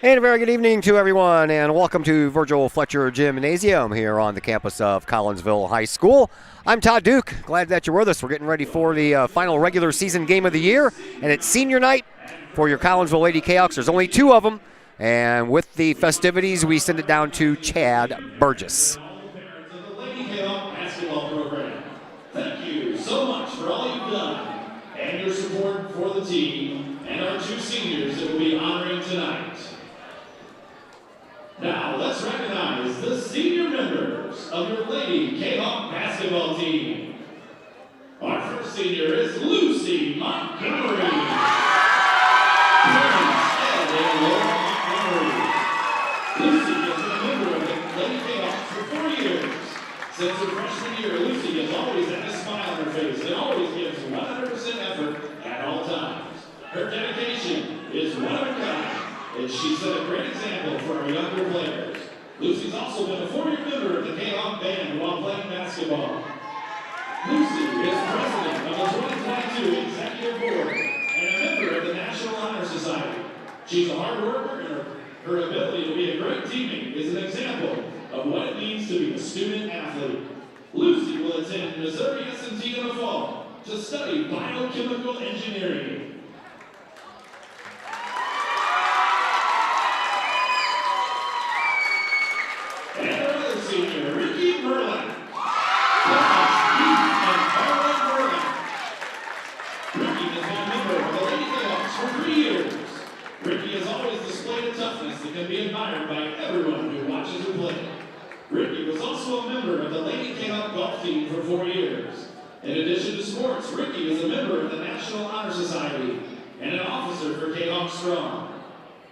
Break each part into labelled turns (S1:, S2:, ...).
S1: And a very good evening to everyone, and welcome to Virgil Fletcher Gymnasium here on the campus of Collinsville High School. I'm Todd Duke. Glad that you're with us. We're getting ready for the final regular season game of the year, and it's senior night for your Collinsville Lady Kahawks. There's only two of them, and with the festivities, we send it down to Chad Burgess.
S2: Thank you so much for all you've done and your support for the team and our two seniors that we'll be honoring tonight. Now, let's recognize the senior members of your Lady Kahok basketball team. Our first senior is Lucy Montgomery. Parents Ed and Laura Montgomery. Lucy has been a member of the Lady Kahawks for 4 years. Since her freshman year, Lucy has always had a smile on her face and always gives 100% effort at all times. Her dedication is one of a kind, and she set a great example for our younger players. Lucy's also been a 4-year member of the Kahok band while playing basketball. Lucy is president of the 2022 Executive Board and a member of the National Honor Society. She's a hard worker, and her ability to be a great teammate is an example of what it means to be a student athlete. Lucy will attend Missouri S&T in the fall to study biochemical engineering. Senior Ricky Merlin. Ricky has been a member of the Lady Kahawks for 3 years. Ricky has always displayed a toughness that can be admired by everyone who watches her play. Ricky was also a member of the Lady Kahawk golf team for 4 years. In addition to sports, Ricky is a member of the National Honor Society and an officer for Kahawk Strong.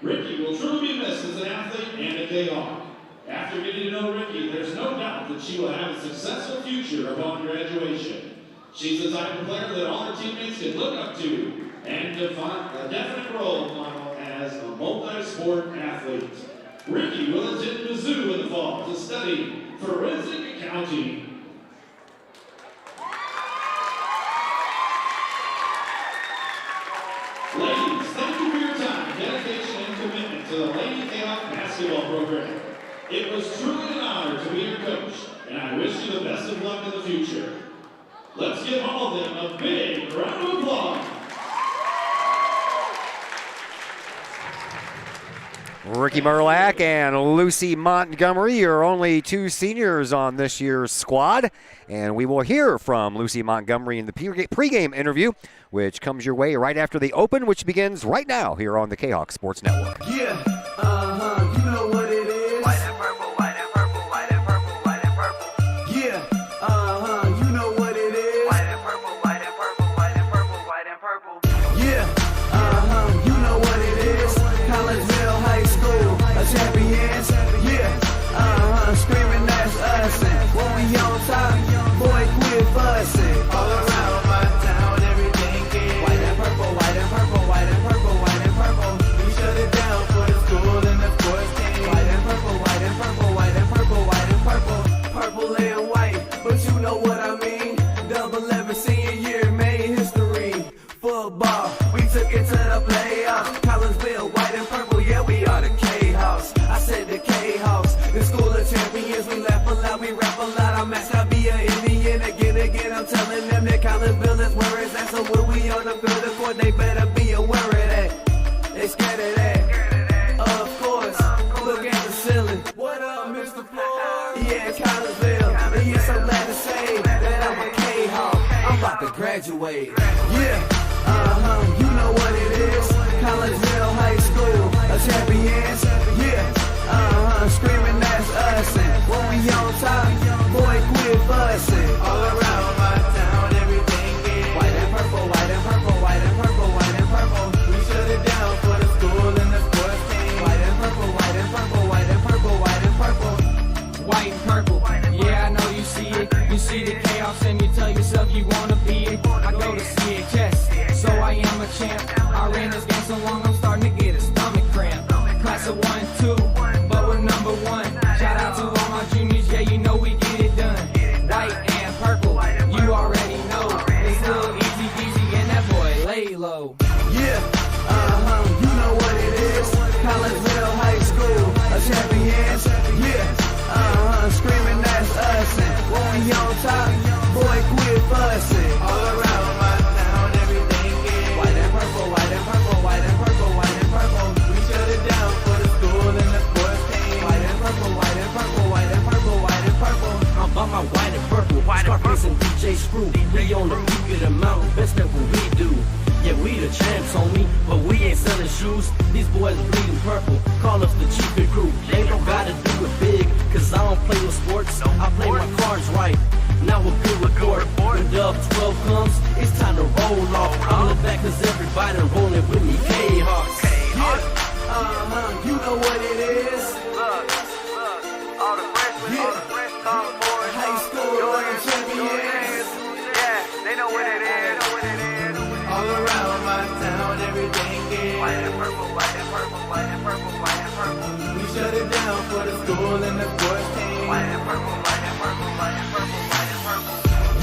S2: Ricky will truly be missed as an athlete and a Kahawk. After getting to know Ricky, there's no doubt that she will have a successful future upon graduation. She's the type of player that all her teammates can look up to and define a definite role model as a multi-sport athlete. Ricky will attend Mizzou in the fall to study forensic accounting. Ladies, thank you for your time, dedication, and commitment to the Lady Kahawk basketball program. It was truly an honor to be your coach, and I wish you the best of luck in the future. Let's give all of them a big round of applause.
S1: Ricky Merlack and Lucy Montgomery are only two seniors on this year's squad, and we will hear from Lucy Montgomery in the pregame interview, which comes your way right after the Open, which begins right now here on the Kahawk Sports Network.
S3: Yeah, you know what it is. White and purple, white and purple, white and purple, white and purple. Yeah, you know what it is. White and purple, white and purple, white and purple, white and purple. Yeah, you know what it is. Collinsville High School, a champions. Yeah, screaming that's us. And when we on top, boy, quit fussing. All around my town, everything is white and purple, white and purple, white and purple, white and purple. We shut it down for the school and the sports team. White and purple, white and purple, white and purple, white and purple. Purple and white, but you know what I mean. Double 11 senior year made history. Football, we took it to the playoffs. Collinsville, white and purple, yeah, we are the K-House. I said the K-House, the school of champions. We laugh a lot, we rap a lot. I'm asked to be an Indian again. I'm telling them that Collinsville is where it's at. So when we on the field of court, they better be aware of that. They scared of that. Of course, look at the ceiling. What up, Mr. Floyd? Yeah, it's Collinsville. And yes, I'm glad to say that I'm a K-Hawk. I'm about to graduate. Yeah, you know what it is. Collinsville High School, a champions. Yeah, screaming that's us. And when we on top, boy, quit fussing. All around my town, everything is white and purple, white and purple, white and purple, white and purple. We shut it down for the school and the sports team. White and purple, white and purple, white and purple, white and purple.
S4: White and purple, yeah, I know you see it. You see the chaos and you tell yourself you wanna be it. I go to CHS, so I am a champ. I ran this game so long, I'm starting to get a stomach cramp. Class of 1, 2, but we're number 1. Shout out to all my juniors, yeah, you know we get it done. White and purple, you already know. It's little easy peasy and that boy lay low.
S3: Yeah, you know what it is. Collinsville High School, champions. Yeah, screaming that's us. And when we on top, boy, quit fussing. All around my town, everything is white and purple, white and purple, white and purple, white and purple. We shut it down for the school and the sports team. White and purple, white and purple, white and purple, white and purple.
S5: I'm by my white and purple, Scarface and DJ Screw. We on the peak of the mountain, best at what we do. Yeah, we the champs, homie, but we ain't selling shoes. These boys bleeding purple, call us the cheapest crew. They don't gotta do it big, cause I don't play with sports. I play my cards right. Now a good report. When Dub 12 comes, it's time to roll off. I'm in the back cause everybody rolling with me. K-Hawks.
S3: Yeah, you know what it is.
S6: Look, all the freshmen,
S3: Yeah.
S6: all the fresh sophomores,
S3: High school champions.
S6: yeah, they know what it is.
S3: All around my town, everything is
S6: White and purple, white and purple, white and purple, white and purple.
S3: we shut it down for the school and the sports team.
S6: White and purple, white and purple, white and purple, white and purple.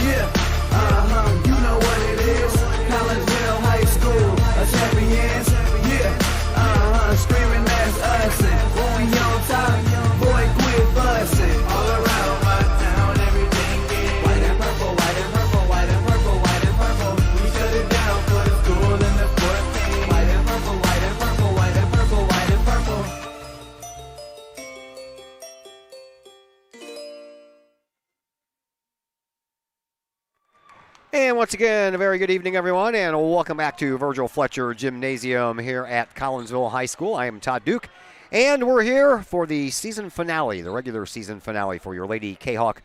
S3: Yeah, you know what it is. Collinsville High School, champions. Yeah, screaming that's us. And when we on top, boy, quit fussing. All around my town, everything is white and purple, white and purple, white and purple, white and purple. We shut it down for the school and the sports team. White and purple, white and purple, white and purple, white and purple.
S1: And once again, a very good evening, everyone, and welcome back to Virgil Fletcher Gymnasium here at Collinsville High School. I am Todd Duke, and we're here for the season finale, the regular season finale for your Lady Kahok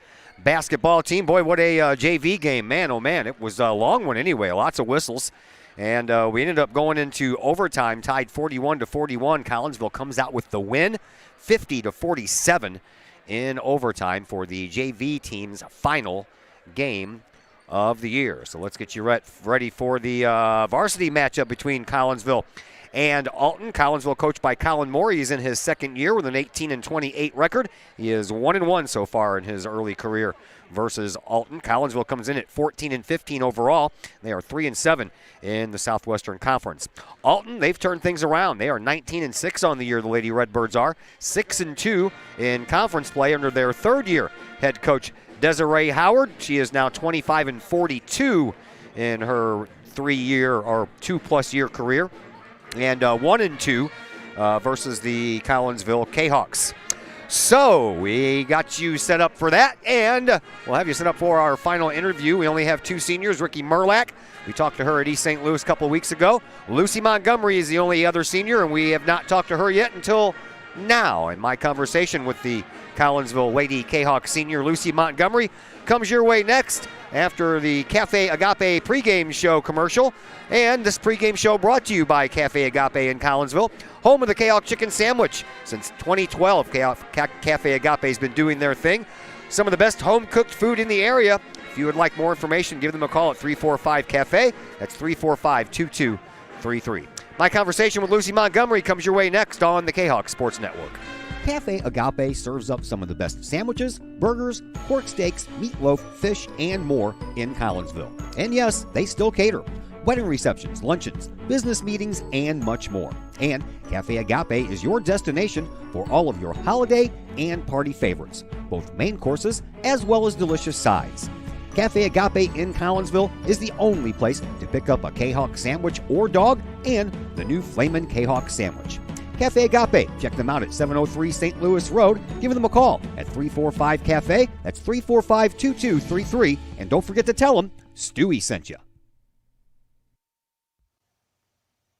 S1: basketball team. Boy, what a JV game. Man, oh man, it was a long one anyway, lots of whistles. And we ended up going into overtime, tied 41-41. Collinsville comes out with the win, 50-47 in overtime for the JV team's final game of the year. So let's get you ready for the varsity matchup between Collinsville and Alton. Collinsville, coached by Colin Moore. He's in his second year with an 18-28 record. He is 1-1 so far in his early career versus Alton. Collinsville comes in at 14-15 overall. They are 3-7 in the Southwestern Conference. Alton, they've turned things around. They are 19-6 on the year, the Lady Redbirds are. 6-2 in conference play under their third year head coach Desiree Howard. She is now 25-42 in her 3-year or 2+ year career, and 1-2 versus the Collinsville Kahawks. So we got you set up for that, and we'll have you set up for our final interview. We only have 2 seniors, Ricky Murlack. We talked to her at East St. Louis a couple of weeks ago. Lucy Montgomery is the only other senior, and we have not talked to her yet until now. And my conversation with the Collinsville Lady Kahawk senior Lucy Montgomery comes your way next after the Cafe Agape pregame show commercial. And this pregame show brought to you by Cafe Agape in Collinsville, home of the Kahawk chicken sandwich. Since 2012, Cafe Agape has been doing their thing. Some of the best home-cooked food in the area. If you would like more information, give them a call at 345-CAFE. That's 345-2233. My conversation with Lucy Montgomery comes your way next on the Kahawk Sports Network. Cafe Agape serves up some of the best sandwiches, burgers, pork steaks, meatloaf, fish, and more in Collinsville. And yes, they still cater. Wedding receptions, luncheons, business meetings, and much more. And Cafe Agape is your destination for all of your holiday and party favorites, both main courses as well as delicious sides. Cafe Agape in Collinsville is the only place to pick up a Kahawk sandwich or dog and the new Flamin' Kahawk sandwich. Cafe Agape, check them out at 703 St. Louis Road. Give them a call at 345-CAFE. That's 345-2233. And don't forget to tell them Stewie sent you.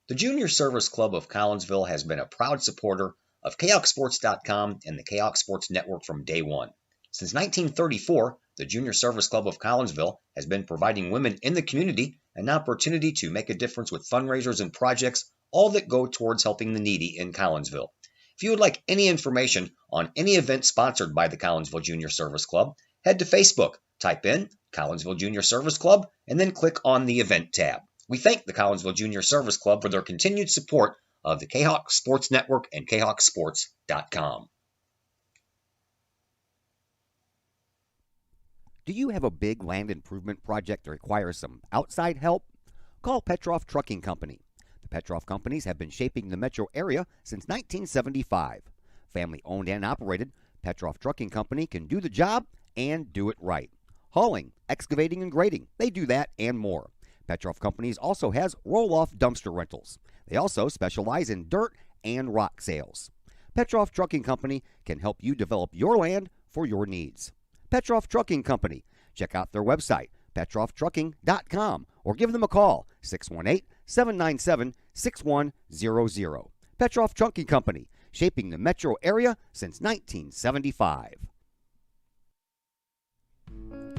S1: The Junior Service Club of Collinsville has been a proud supporter of KahawkSports.com and the Kahawk Sports Network from day one. Since 1934, the Junior Service Club of Collinsville has been providing women in the community an opportunity to make a difference with fundraisers and projects, all that go towards helping the needy in Collinsville. If you would like any information on any event sponsored by the Collinsville Junior Service Club, head to Facebook, type in Collinsville Junior Service Club, and then click on the event tab. We thank the Collinsville Junior Service Club for their continued support of the Kahawk Sports Network and KahawkSports.com. Do you have a big land improvement project that requires some outside help? Call Petroff Trucking Company. The Petroff Companies have been shaping the metro area since 1975. Family owned and operated, Petroff Trucking Company can do the job and do it right. Hauling, excavating, and grading, they do that and more. Petroff Companies also has roll-off dumpster rentals. They also specialize in dirt and rock sales. Petroff Trucking Company can help you develop your land for your needs. Petroff Trucking Company. Check out their website, petrofftrucking.com, or give them a call, 618-797-6100. Petroff Trucking Company, shaping the metro area since 1975.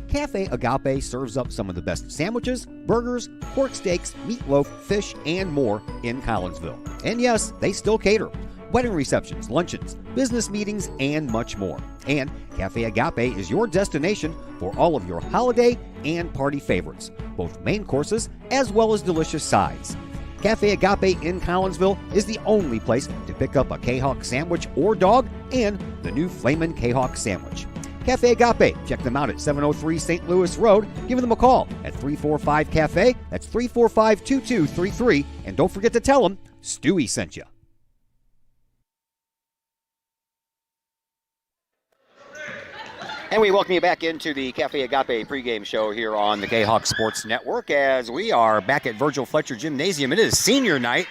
S1: Cafe Agape serves up some of the best sandwiches, burgers, pork steaks, meatloaf, fish, and more in Collinsville. And yes, they still cater. Wedding receptions, luncheons, business meetings, and much more. And Cafe Agape is your destination for all of your holiday and party favorites, both main courses as well as delicious sides. Cafe Agape in Collinsville is the only place to pick up a Kahok sandwich or dog and the new Flamin' Kahok sandwich. Cafe Agape, check them out at 703 St. Louis Road. Give them a call at 345-CAFE. That's 345-2233. And don't forget to tell them Stewie sent you. And we welcome you back into the Cafe Agape pregame show here on the Kahok Sports Network as we are back at Virgil Fletcher Gymnasium. It is senior night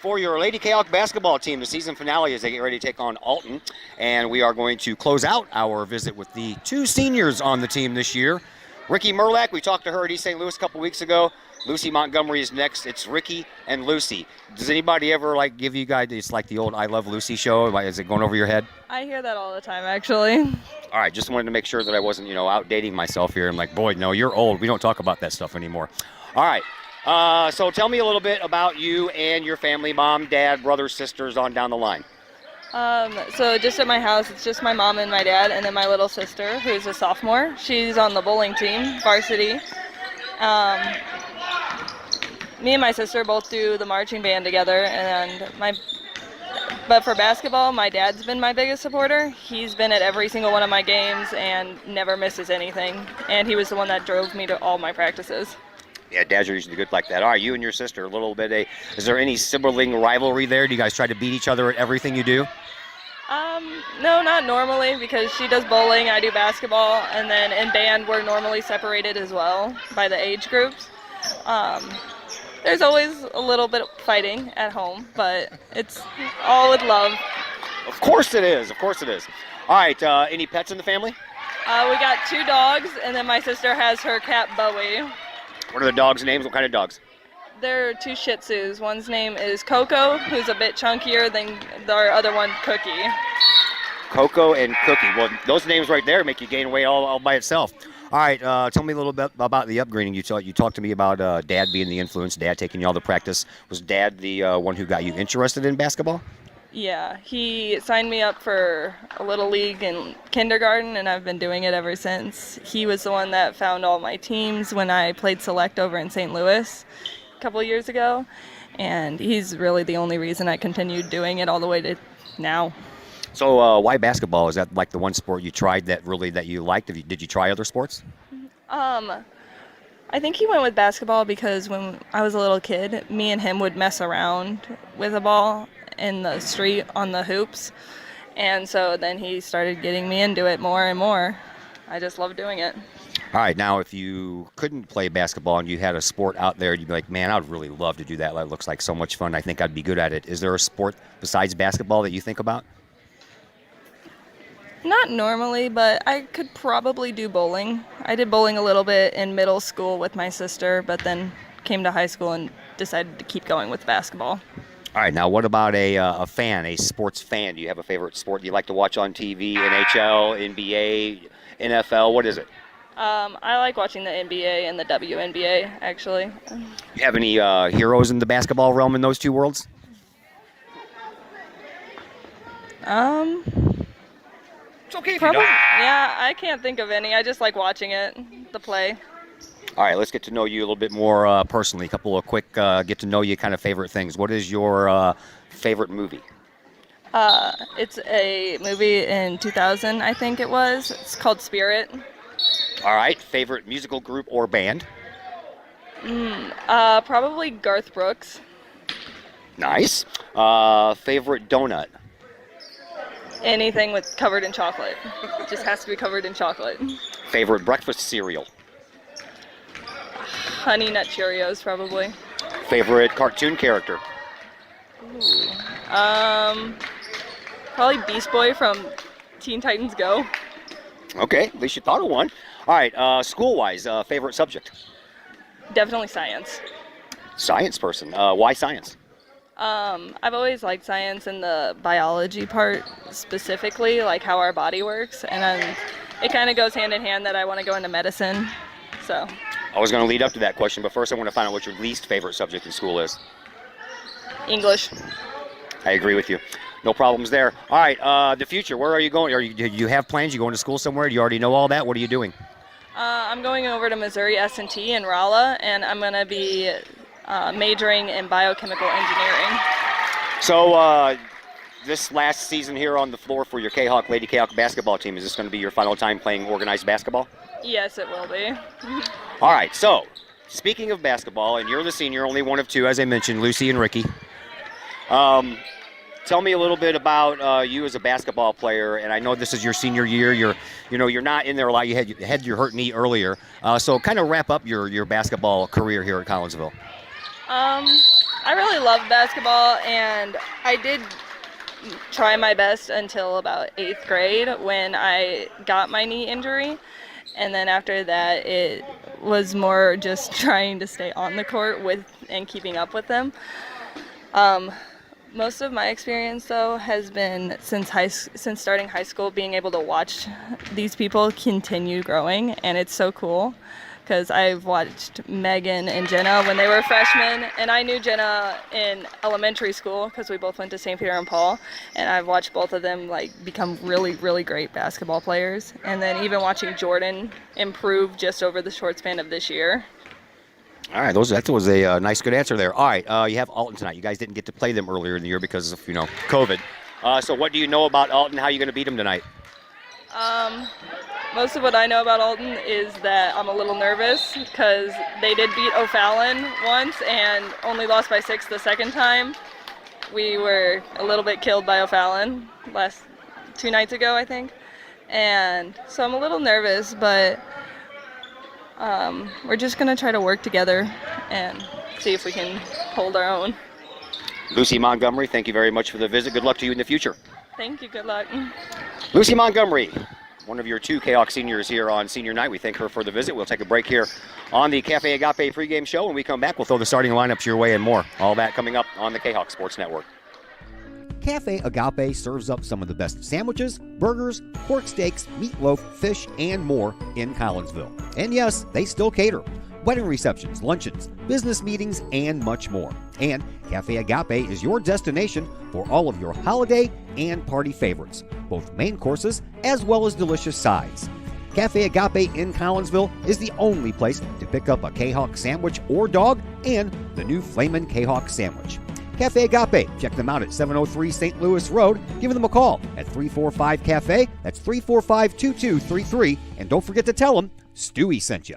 S1: for your Lady Kahok basketball team. The season finale as they get ready to take on Alton. And we are going to close out our visit with the two seniors on the team this year. Ricky Merlack, we talked to her at East St. Louis a couple weeks ago. Lucy Montgomery is next. It's Ricky and Lucy. Does anybody ever give you guys, it's like the old I Love Lucy show? Is it going over your head?
S7: I hear that all the time, actually.
S1: All right, just wanted to make sure that I wasn't, outdating myself here. I'm like, boy, no, you're old. We don't talk about that stuff anymore. All right. So tell me a little bit about you and your family, mom, dad, brothers, sisters, on down the line.
S7: So just at my house, it's just my mom and my dad, and then my little sister, who's a sophomore. She's on the bowling team, varsity. Me and my sister both do the marching band together, but for basketball, my dad's been my biggest supporter. He's been at every single one of my games and never misses anything, and he was the one that drove me to all my practices.
S1: Yeah, dads are usually good like that. All right, you and your sister, a little bit. Is there any sibling rivalry there? Do you guys try to beat each other at everything you do?
S7: No, not normally, because she does bowling, I do basketball, and then in band we're normally separated as well by the age groups. There's always a little bit of fighting at home, but it's all with love.
S1: Of course it is. Of course it is. All right, any pets in the family?
S7: We got 2 dogs, and then my sister has her cat Bowie.
S1: What are the dogs' names? What kind of dogs?
S7: They're 2 Shih Tzus. One's name is Coco, who's a bit chunkier than our other one, Cookie.
S1: Coco and Cookie. Well, those names right there make you gain weight all by itself. All right, tell me a little bit about the upbringing. You talked to me about Dad being the influence, Dad taking you all to practice. Was Dad the one who got you interested in basketball?
S7: Yeah, he signed me up for a little league in kindergarten, and I've been doing it ever since. He was the one that found all my teams when I played select over in St. Louis a couple of years ago, and he's really the only reason I continued doing it all the way to now. So
S1: why basketball? Is that like the one sport you tried that you liked? Did you try other sports?
S7: I think he went with basketball because when I was a little kid, me and him would mess around with a ball in the street on the hoops. And so then he started getting me into it more and more. I just love doing it.
S1: All right, now if you couldn't play basketball and you had a sport out there, you'd be like, man, I would really love to do that. That looks like so much fun. I think I'd be good at it. Is there a sport besides basketball that you think about?
S7: Not normally, but I could probably do bowling. I did bowling a little bit in middle school with my sister, but then came to high school and decided to keep going with basketball.
S1: All right, now what about a sports fan? Do you have a favorite sport you like to watch on TV, NHL, NBA, NFL? What is it?
S7: I like watching the NBA and the WNBA, actually.
S1: You have any heroes in the basketball realm in those two worlds? It's okay if you don't.
S7: Yeah, I can't think of any. I just like watching it, the play.
S1: All right, let's get to know you a little bit more personally. A couple of quick get-to-know-you kind of favorite things. What is your favorite movie?
S7: It's a movie in 2000, I think it was. It's called Spirit.
S1: All right, favorite musical group or band?
S7: Probably Garth Brooks.
S1: Nice. Favorite donut?
S7: Anything with covered in chocolate. It just has to be covered in chocolate.
S1: Favorite breakfast cereal?
S7: Honey Nut Cheerios, probably.
S1: Favorite cartoon character?
S7: Probably Beast Boy from Teen Titans Go.
S1: Okay, at least you thought of one. All right, school-wise, favorite subject?
S7: Definitely science.
S1: Science person. Why science?
S7: I've always liked science and the biology part specifically, like how our body works, and it kind of goes hand in hand that I want to go into medicine. So.
S1: I was going to lead up to that question, but first I want to find out what your least favorite subject in school is.
S7: English.
S1: I agree with you. No problems there. All right, the future. Where are you going? Do you have plans? You going to school somewhere? Do you already know all that? What are you doing?
S7: I'm going over to Missouri S&T in Rolla, and I'm going to be majoring in biochemical engineering.
S1: So this last season here on the floor for your Kahok, Lady Kahok basketball team, is this going to be your final time playing organized basketball?
S7: Yes, it will be.
S1: All right, so speaking of basketball, and you're the senior, only one of two, as I mentioned, Lucy and Ricky. Tell me a little bit about you as a basketball player, and I know this is your senior year. You're not in there a lot. You had your hurt knee earlier, so kind of wrap up your basketball career here at Collinsville.
S7: I really love basketball, and I did try my best until about 8th grade when I got my knee injury, and then after that it was more just trying to stay on the court with and keeping up with them. Most of my experience, though, has been since starting high school, being able to watch these people continue growing, and it's so cool because I've watched Megan and Jenna when they were freshmen, and I knew Jenna in elementary school because we both went to St. Peter and Paul, and I've watched both of them become really, really great basketball players, and then even watching Jordan improve just over the short span of this year.
S1: All right, that was a nice, good answer there. All right, you have Alton tonight. You guys didn't get to play them earlier in the year because of, COVID. So what do you know about Alton? How are you going to beat them tonight?
S7: Most of what I know about Alton is that I'm a little nervous because they did beat O'Fallon once and only lost by 6 the second time. We were a little bit killed by O'Fallon 2 nights ago, I think. And so I'm a little nervous, but we're just going to try to work together and see if we can hold our own.
S1: Lucy Montgomery, thank you very much for the visit. Good luck to you in the future.
S7: Thank you. Good luck.
S1: Lucy Montgomery, one of your 2 Kahok seniors here on senior night. We thank her for the visit. We'll take a break here on the Cafe Agape pregame show. When we come back, we'll throw the starting lineups your way and more. All that coming up on the Kahok Sports Network. Cafe Agape serves up some of the best sandwiches, burgers, pork steaks, meatloaf, fish, and more in Collinsville. And yes, they still cater. Wedding receptions, luncheons, business meetings, and much more. And Cafe Agape is your destination for all of your holiday and party favorites, both main courses as well as delicious sides. Cafe Agape in Collinsville is the only place to pick up a Kahok sandwich or dog and the new Flamin' Kahok sandwich. Cafe Agape, check them out at 703 St. Louis Road. Give them a call at 345-CAFE. That's 345-2233. And don't forget to tell them Stewie sent you.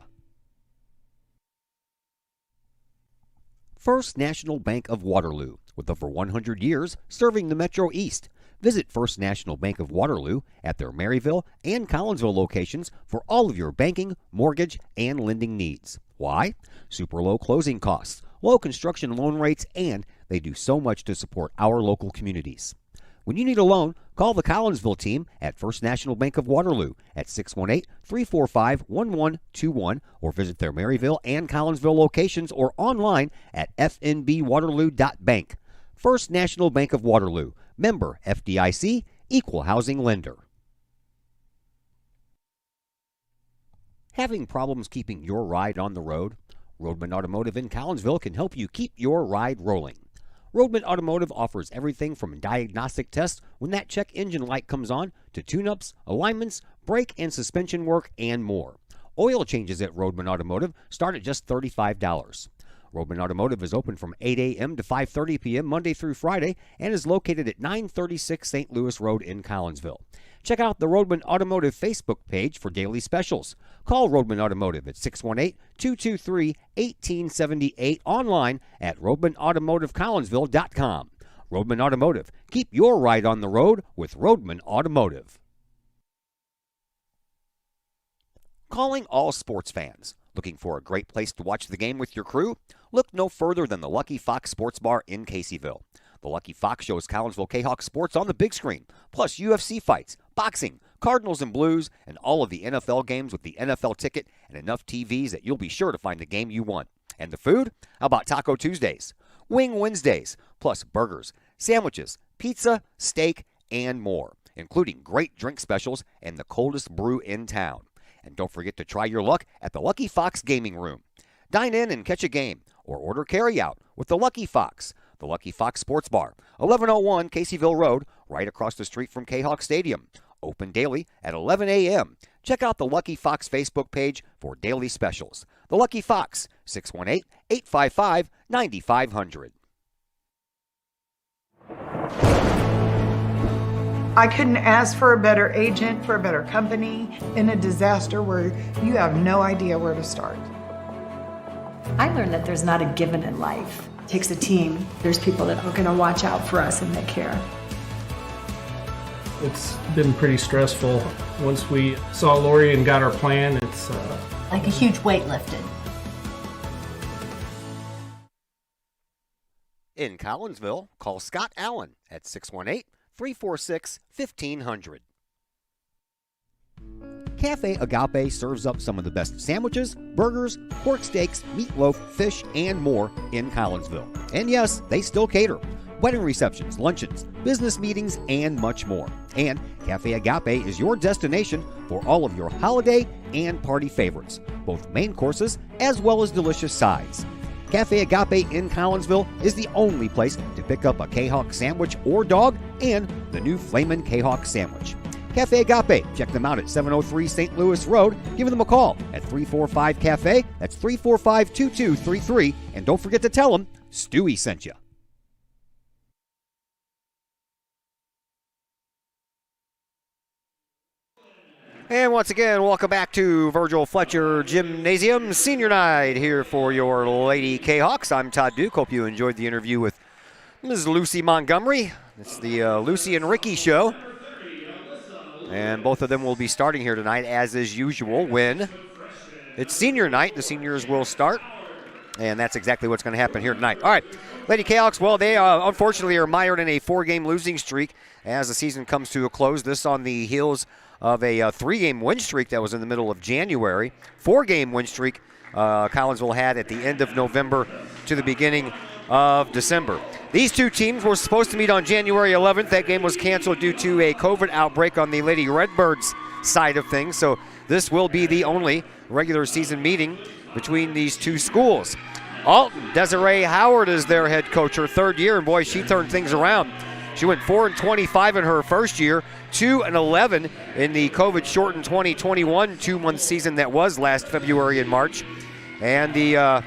S1: First National Bank of Waterloo, with over 100 years serving the Metro East. Visit First National Bank of Waterloo at their Maryville and Collinsville locations for all of your banking, mortgage, and lending needs. Why? Super low closing costs, low construction loan rates, and they do so much to support our local communities. When you need a loan, call the Collinsville team at First National Bank of Waterloo at 618-345-1121 or visit their Maryville and Collinsville locations or online at fnbwaterloo.bank. First National Bank of Waterloo, member FDIC, equal housing lender. Having problems keeping your ride on the road? Roadman Automotive in Collinsville can help you keep your ride rolling. Roadman Automotive offers everything from diagnostic tests when that check engine light comes on to tune-ups, alignments, brake and suspension work, and more. Oil changes at Roadman Automotive start at just $35. Roadman Automotive is open from 8 a.m. to 5:30 p.m. Monday through Friday and is located at 936 St. Louis Road in Collinsville. Check out the Roadman Automotive Facebook page for daily specials. Call Roadman Automotive at 618-223-1878, online at roadmanautomotivecollinsville.com. Roadman Automotive. Keep your ride on the road with Roadman Automotive. Calling all sports fans. Looking for a great place to watch the game with your crew? Look no further than the Lucky Fox Sports Bar in Caseyville. The Lucky Fox shows Collinsville Kahok sports on the big screen, plus UFC fights, boxing, Cardinals and Blues, and all of the NFL games with the NFL ticket and enough TVs that you'll be sure to find the game you want. And the food? How about Taco Tuesdays, Wing Wednesdays, plus burgers, sandwiches, pizza, steak, and more, including great drink specials and the coldest brew in town. And don't forget to try your luck at the Lucky Fox Gaming Room. Dine in and catch a game, or order carry-out with the Lucky Fox. The Lucky Fox Sports Bar, 1101 Caseyville Road, right across the street from Kahok Stadium. Open daily at 11 a.m. Check out the Lucky Fox Facebook page for daily specials. The Lucky Fox, 618-855-9500.
S8: I couldn't ask for a better agent, for a better company in a disaster where you have no idea where to start.
S9: I learned that there's not a given in life. It takes a team. There's people that are going to watch out for us and that care.
S10: It's been pretty stressful. Once we saw Lori and got our plan, it's
S11: like a huge weight lifted.
S1: In Collinsville, call Scott Allen at 618-346-1500. Cafe Agape serves up some of the best sandwiches, burgers, pork steaks, meatloaf, fish, and more in Collinsville. And yes, they still cater. Wedding receptions, luncheons, business meetings, and much more. And Cafe Agape is your destination for all of your holiday and party favorites, both main courses as well as delicious sides. Cafe Agape in Collinsville is the only place to pick up a Kahok sandwich or dog and the new Flamin' Kahok sandwich. Cafe Agape, check them out at 703 St. Louis Road. Give them a call at 345-CAFE. That's 345-2233. And don't forget to tell them Stewie sent you. And once again, welcome back to Virgil Fletcher Gymnasium Senior Night here for your Lady Kahawks. I'm Todd Duke. Hope you enjoyed the interview with Ms. Lucy Montgomery. It's the Lucy and Ricky show. And both of them will be starting here tonight, as is usual, when it's senior night. The seniors will start, and that's exactly what's going to happen here tonight. All right, Lady Kahawks, well, they unfortunately are mired in a 4-game losing streak as the season comes to a close. This on the heels of a 3-game win streak that was in the middle of January. 4-game win streak Collinsville had at the end of November to the beginning of December. These two teams were supposed to meet on January 11th. That game was canceled due to a COVID outbreak on the Lady Redbirds side of things. So this will be the only regular season meeting between these two schools. Alton, Desiree Howard is their head coach, her 3rd year, and boy, she turned things around. She went 4-25 in her first year, 2-11 in the COVID-shortened 2021 2-month season that was last February and March. And the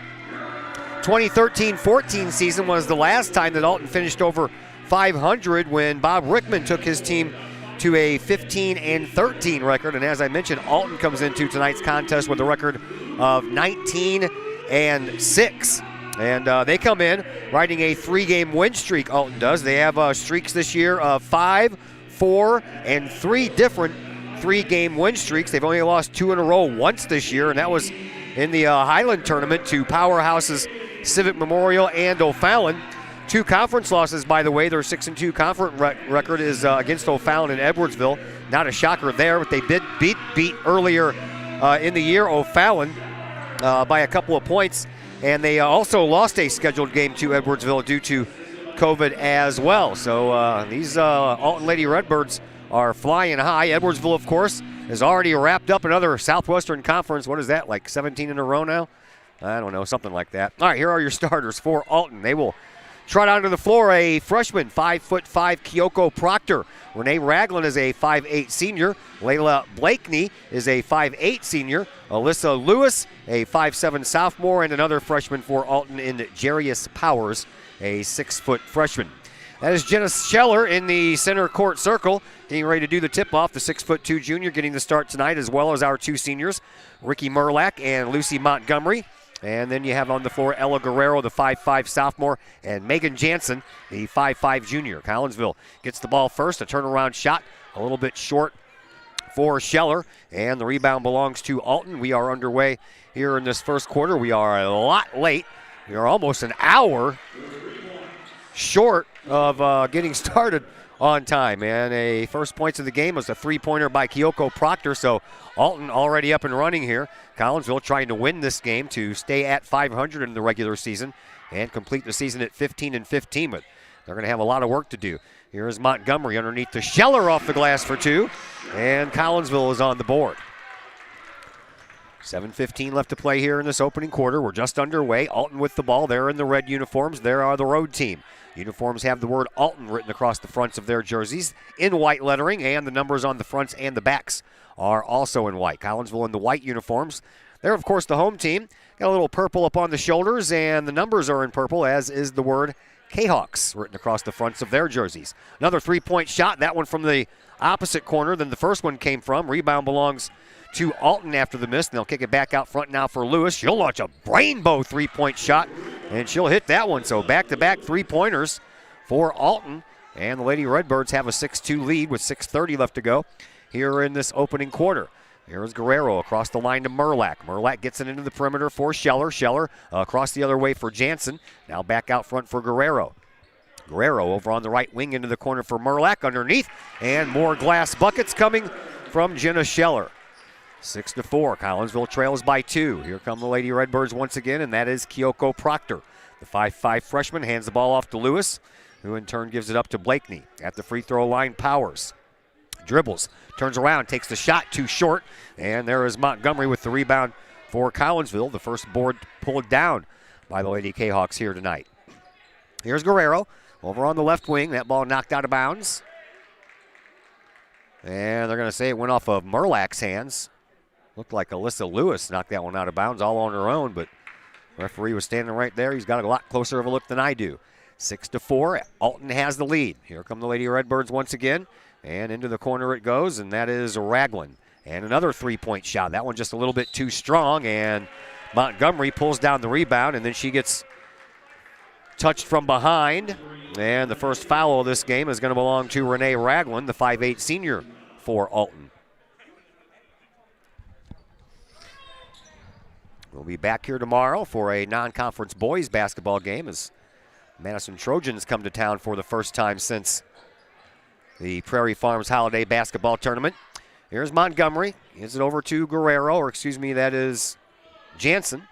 S1: 2013-14 season was the last time that Alton finished over 500 when Bob Rickman took his team to a 15-13 record. And as I mentioned, Alton comes into tonight's contest with a record of 19-6. And they come in riding a 3-game win streak, Alton does. They have streaks this year of 5, 4, and 3 different 3-game win streaks. They've only lost 2 in a row once this year, and that was in the Highland Tournament to powerhouses Civic Memorial and O'Fallon. 2 conference losses, by the way. Their 6-2 conference record is against O'Fallon and Edwardsville. Not a shocker there, but they did beat earlier in the year O'Fallon by a couple of points. And they also lost a scheduled game to Edwardsville due to COVID as well. So these Alton Lady Redbirds are flying high. Edwardsville, of course, has already wrapped up another Southwestern Conference. What is that, like 17 in a row now? I don't know, something like that. All right, here are your starters for Alton. They will trot onto the floor a freshman, 5'5", Kyoko Proctor. Renee Ragland is a 5'8" senior. Layla Blakeney is a 5'8" senior. Alyssa Lewis, a 5'7" sophomore, and another freshman for Alton in Jarius Powers, a 6-foot freshman. That is Jenna Scheller in the center court circle, getting ready to do the tip-off. The 6'2" junior getting the start tonight, as well as our two seniors, Ricky Merlack and Lucy Montgomery. And then you have on the floor Ella Guerrero, the 5'5" sophomore, and Megan Jansen, the 5'5" junior. Collinsville gets the ball first, a turnaround shot, a little bit short for Scheller, and the rebound belongs to Alton. We are underway here in this first quarter. We are a lot late. We are almost an hour short of getting started on time. And a first points of the game was a three-pointer by Kyoko Proctor, so Alton already up and running here. Collinsville trying to win this game to stay at 500 in the regular season and complete the season at 15-15, but they're going to have a lot of work to do. Here is Montgomery underneath the Scheller off the glass for two, and Collinsville is on the board. 7:15 left to play here in this opening quarter. We're just underway. Alton with the ball. They're in the red uniforms. They are the road team. Uniforms have the word Alton written across the fronts of their jerseys in white lettering, and the numbers on the fronts and the backs are also in white. Collinsville in the white uniforms. They're, of course, the home team. Got a little purple up on the shoulders, and the numbers are in purple, as is the word Kahawks written across the fronts of their jerseys. Another three-point shot, that one from the opposite corner than the first one came from. Rebound belongs to Alton after the miss, and they'll kick it back out front now for Lewis. She'll launch a rainbow three-point shot, and she'll hit that one. So back-to-back three-pointers for Alton, and the Lady Redbirds have a 6-2 lead with 6:30 left to go here in this opening quarter. Here's Guerrero across the line to Merlack. Merlack gets it into the perimeter for Scheller. Scheller across the other way for Jansen. Now back out front for Guerrero. Guerrero over on the right wing into the corner for Merlack underneath, and more glass buckets coming from Jenna Scheller. 6-4. Collinsville trails by 2. Here come the Lady Redbirds once again, and that is Kyoko Proctor. The 5'5" freshman hands the ball off to Lewis, who in turn gives it up to Blakeney. At the free throw line, Powers dribbles, turns around, takes the shot too short, and there is Montgomery with the rebound for Collinsville. The first board pulled down by the Lady Kahawks here tonight. Here's Guerrero over on the left wing. That ball knocked out of bounds, and they're going to say it went off of Merlack's hands. Looked like Alyssa Lewis knocked that one out of bounds all on her own, but the referee was standing right there. He's got a lot closer of a look than I do. 6-4. Alton has the lead. Here come the Lady Redbirds once again, and into the corner it goes, and that is Ragland. And another three-point shot. That one just a little bit too strong, and Montgomery pulls down the rebound, and then she gets touched from behind. And the first foul of this game is going to belong to Renee Ragland, the 5'8" senior for Alton. We'll be back here tomorrow for a non-conference boys basketball game as Madison Trojans come to town for the first time since the Prairie Farms Holiday Basketball Tournament. Here's Montgomery. Gives it over to Guerrero, or excuse me, that is Jansen.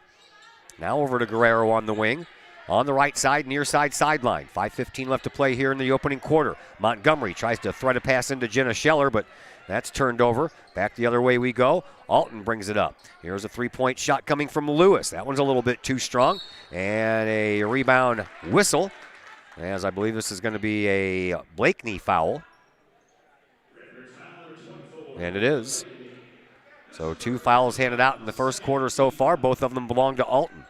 S1: Now over to Guerrero on the wing. On the right side, near side sideline. 5:15 left to play here in the opening quarter. Montgomery tries to thread a pass into Jenna Scheller, but that's turned over. Back the other way we go. Alton brings it up. Here's a three-point shot coming from Lewis. That one's a little bit too strong. And a rebound whistle, as I believe this is going to be a Blakeney foul. And it is. So 2 fouls handed out in the first quarter so far. Both of them belong to Alton.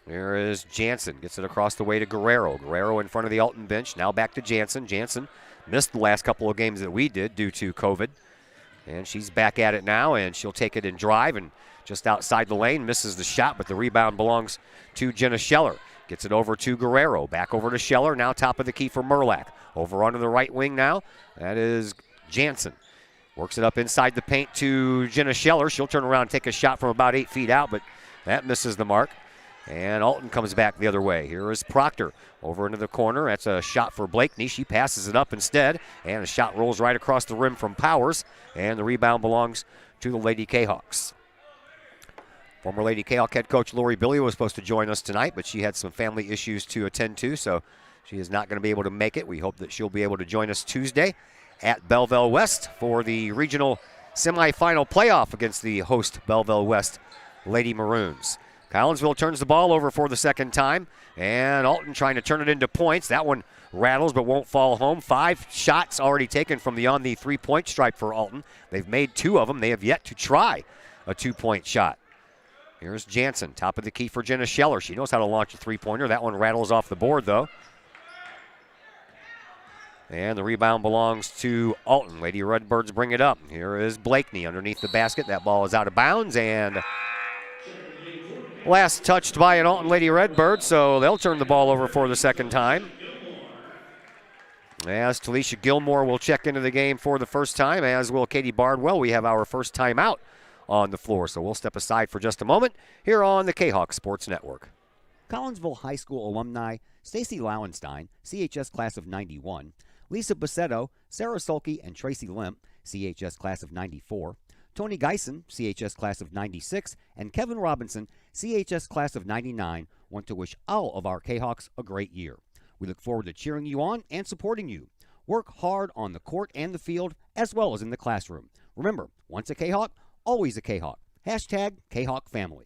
S1: Here is Jansen. Gets it across the way to Guerrero. Guerrero in front of the Alton bench. Now back to Jansen. Jansen missed the last couple of games that we did due to COVID. And she's back at it now, and she'll take it and drive. And just outside the lane, misses the shot, but the rebound belongs to Jenna Scheller. Gets it over to Guerrero. Back over to Scheller. Now top of the key for Merlack. Over onto the right wing now. That is Jansen. Works it up inside the paint to Jenna Scheller. She'll turn around and take a shot from about 8 feet out, but that misses the mark. And Alton comes back the other way. Here is Proctor over into the corner. That's a shot for Blakeney. She passes it up instead, and a shot rolls right across the rim from Powers, and the rebound belongs to the Lady Kahawks. Former Lady Kahawk head coach Lori Billy was supposed to join us tonight, but she had some family issues to attend to, so she is not going to be able to make it. We hope that she'll be able to join us Tuesday at Belleville West for the regional semifinal playoff against the host Belleville West Lady Maroons. Collinsville turns the ball over for the second time, and Alton trying to turn it into points. That one rattles but won't fall home. 5 shots already taken from beyond the three-point stripe for Alton. They've made 2 of them. They have yet to try a 2-point shot. Here's Jansen, top of the key for Jenna Scheller. She knows how to launch a three-pointer. That one rattles off the board, though. And the rebound belongs to Alton. Lady Redbirds bring it up. Here is Blakeney underneath the basket. That ball is out of bounds, and last touched by an Alton Lady Redbird, so they'll turn the ball over for the second time. As Talisha Gilmore will check into the game for the first time, as will Katie Bardwell. We have our first timeout on the floor, so we'll step aside for just a moment here on the Kahok Sports Network.
S12: Collinsville High School alumni Stacy Lauenstein, CHS class of 91, Lisa Bassetto, Sarah Sulke, and Tracy Limp, CHS class of 94, Tony Geisen, CHS class of 96, and Kevin Robinson, CHS class of 99, want to wish all of our Kahawks a great year. We look forward to cheering you on and supporting you. Work hard on the court and the field, as well as in the classroom. Remember, once a Kahawk, always a Kahawk. Hashtag Kahawk Family.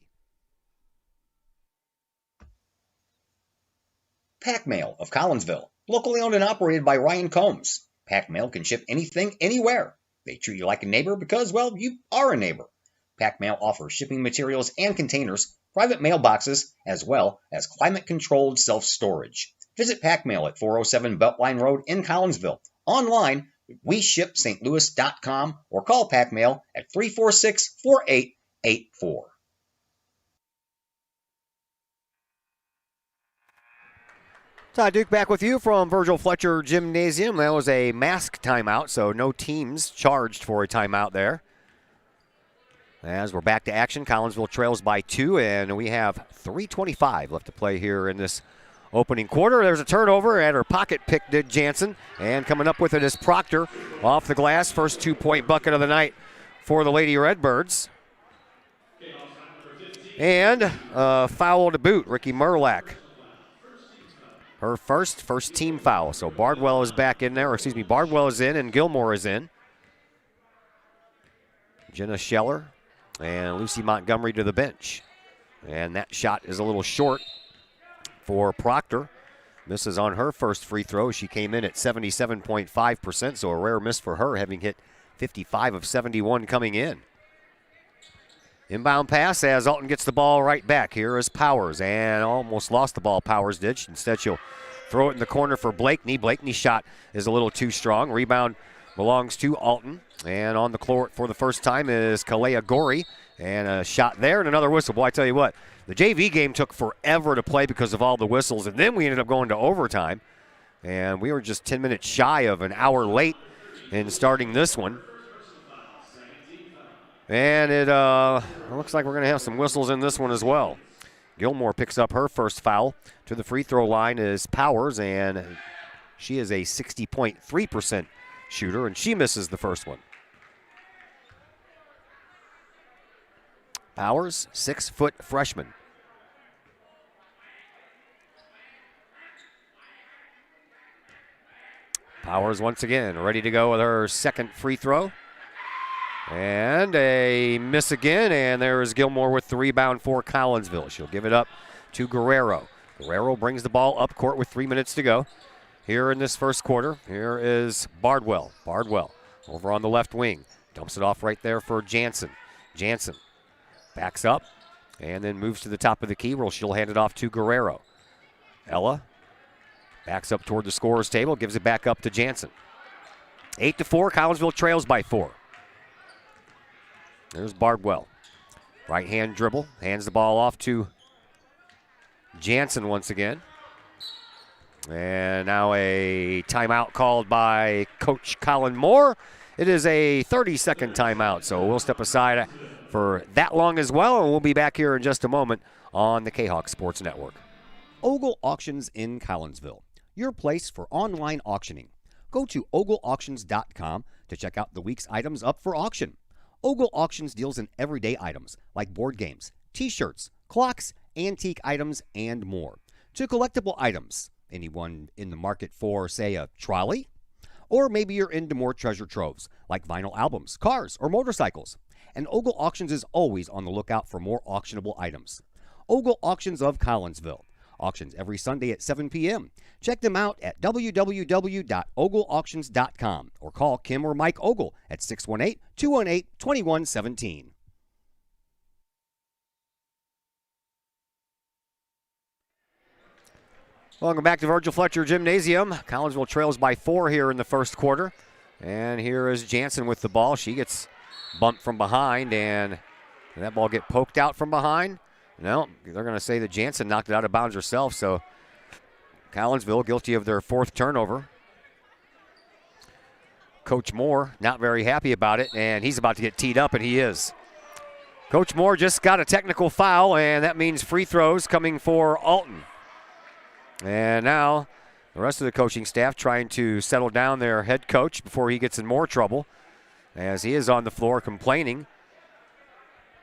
S13: Pack Mail of Collinsville, locally owned and operated by Ryan Combs. Pack Mail can ship anything, anywhere. They treat you like a neighbor because, well, you are a neighbor. Pack Mail offers shipping materials and containers, private mailboxes, as well as climate-controlled self-storage. Visit Pack Mail at 407 Beltline Road in Collinsville. Online, WeShipSt.Louis.com or call Pack Mail at 346-4884.
S1: Todd Duke back with you from Virgil Fletcher Gymnasium. That was a mask timeout, so no teams charged for a timeout there. As we're back to action, Collinsville trails by 2, and we have 3:25 left to play here in this opening quarter. There's a turnover, and her pocket pick did Jansen, and coming up with it is Proctor off the glass. First 2-point bucket of the night for the Lady Redbirds. And foul to boot, Ricky Merlack. Her first team foul. So Bardwell is back in there, Bardwell is in and Gilmore is in. Jenna Scheller and Lucy Montgomery to the bench. And that shot is a little short for Proctor. Misses on her first free throw. She came in at 77.5%, so a rare miss for her, having hit 55 of 71 coming in. Inbound pass as Alton gets the ball right back. Here is Powers, and almost lost the ball, Powers did. Instead, she'll throw it in the corner for Blakeney. Blakeney's shot is a little too strong. Rebound belongs to Alton. And on the court for the first time is Kalea Gorey. And a shot there and another whistle. Boy, I tell you what, the JV game took forever to play because of all the whistles. And then we ended up going to overtime. And we were just 10 minutes shy of an hour late in starting this one. And it looks like we're going to have some whistles in this one as well. Gilmore picks up her first foul. To the free throw line is Powers, and she is a 60.3% shooter, and she misses the first one. Powers, 6-foot freshman. Powers once again ready to go with her second free throw. And a miss again, and there is Gilmore with the rebound for Collinsville. She'll give it up to Guerrero. Guerrero brings the ball up court with 3 minutes to go here in this first quarter. Here is Bardwell. Bardwell over on the left wing. Dumps it off right there for Jansen. Jansen backs up and then moves to the top of the key where she'll hand it off to Guerrero. Ella backs up toward the scorer's table, gives it back up to Jansen. 8-4, Collinsville trails by 4. There's Bardwell. Right hand dribble. Hands the ball off to Jansen once again. And now a timeout called by Coach Colin Moore. It is a 30-second timeout, so we'll step aside for that long as well, and we'll be back here in just a moment on the Kahok Sports Network.
S12: Ogle Auctions in Collinsville, your place for online auctioning. Go to ogleauctions.com to check out the week's items up for auction. Ogle Auctions deals in everyday items like board games, t-shirts, clocks, antique items, and more. To collectible items, anyone in the market for, say, a trolley? Or maybe you're into more treasure troves like vinyl albums, cars, or motorcycles. And Ogle Auctions is always on the lookout for more auctionable items. Ogle Auctions of Collinsville. Auctions every Sunday at 7 p.m. Check them out at www.ogleauctions.com or call Kim or Mike Ogle at 618-218-2117.
S1: Welcome back to Virgil Fletcher Gymnasium. Collinsville trails by 4 here in the first quarter. And here is Jansen with the ball. She gets bumped from behind, and did that ball get poked out from behind? No, they're going to say that Jansen knocked it out of bounds herself, so Collinsville guilty of their 4th turnover. Coach Moore not very happy about it, and he's about to get teed up, and he is. Coach Moore just got a technical foul, and that means free throws coming for Alton. And now the rest of the coaching staff trying to settle down their head coach before he gets in more trouble, as he is on the floor complaining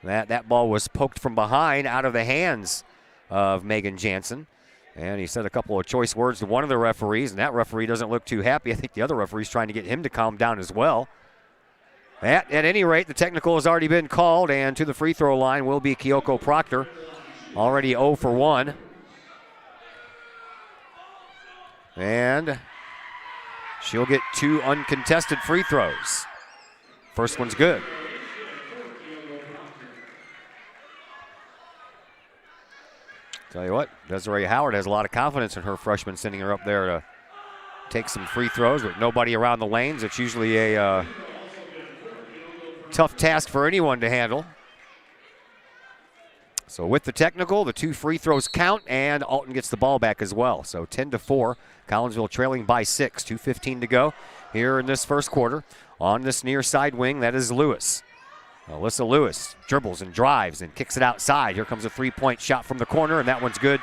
S1: that ball was poked from behind out of the hands of Megan Jansen. And he said a couple of choice words to one of the referees, and that referee doesn't look too happy. I think the other referee's trying to get him to calm down as well. At any rate, the technical has already been called, and to the free throw line will be Kyoko Proctor, already 0 for 1. And she'll get 2 uncontested free throws. First one's good. Tell you what, Desiree Howard has a lot of confidence in her freshman, sending her up there to take some free throws with nobody around the lanes. It's usually a tough task for anyone to handle. So with the technical, the 2 free throws count, and Alton gets the ball back as well. So 10-4, Collinsville trailing by 6, 2:15 to go here in this first quarter. On this near side wing, that is Lewis. Alyssa Lewis dribbles and drives and kicks it outside. Here comes a 3-point shot from the corner, and that one's good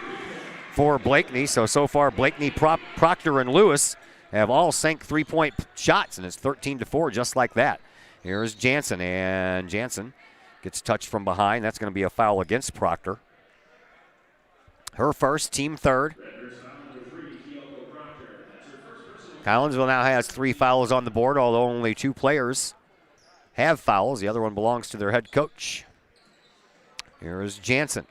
S1: for Blakeney. So far, Blakeney, Proctor, and Lewis have all sank 3-point shots, and it's 13-4 just like that. Here's Jansen, and Jansen gets touched from behind. That's going to be a foul against Proctor. Her first, team third. Collinsville now has 3 fouls on the board, although only 2 players have fouls. The other one belongs to their head coach. Here is Jansen.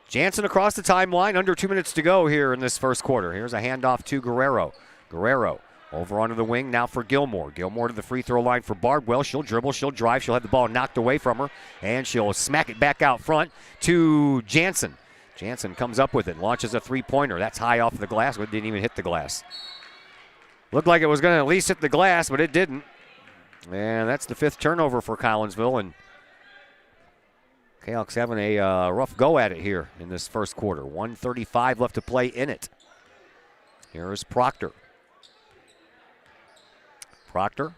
S1: Jansen across the timeline, under 2 minutes to go here in this first quarter. Here's a handoff to Guerrero. Guerrero over onto the wing now for Gilmore. Gilmore to the free throw line for Bardwell. She'll dribble, she'll drive, she'll have the ball knocked away from her, and she'll smack it back out front to Jansen. Jansen comes up with it, launches a 3-pointer. That's high off the glass, but it didn't even hit the glass. Looked like it was going to at least hit the glass, but it didn't. And that's the 5th turnover for Collinsville, and Kahok's having a rough go at it here in this first quarter. 1:35 left to play in it. Here's Proctor. Proctor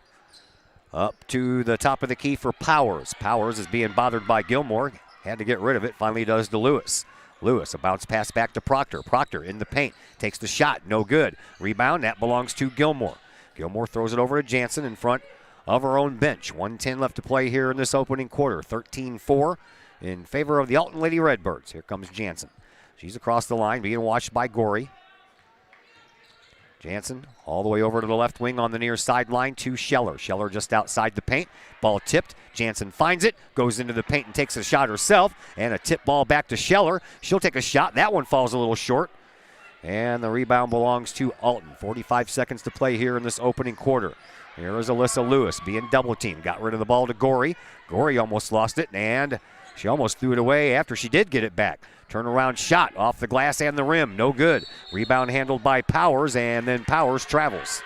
S1: up to the top of the key for Powers. Powers is being bothered by Gilmore. Had to get rid of it. Finally does to Lewis. Lewis, a bounce pass back to Proctor. Proctor in the paint. Takes the shot. No good. Rebound. That belongs to Gilmore. Gilmore throws it over to Jansen in front of her own bench. 1:10 left to play here in this opening quarter. 13-4 in favor of the Alton Lady Redbirds. Here comes Jansen. She's across the line, being watched by Gorey. Jansen all the way over to the left wing on the near sideline to Scheller. Scheller just outside the paint. Ball tipped. Jansen finds it, goes into the paint and takes a shot herself. And a tip ball back to Scheller. She'll take a shot. That one falls a little short. And the rebound belongs to Alton. 45 seconds to play here in this opening quarter. Here is Alyssa Lewis being double teamed. Got rid of the ball to Gorey. Gorey almost lost it, and she almost threw it away after she did get it back. Turnaround shot off the glass and the rim. No good. Rebound handled by Powers, and then Powers travels.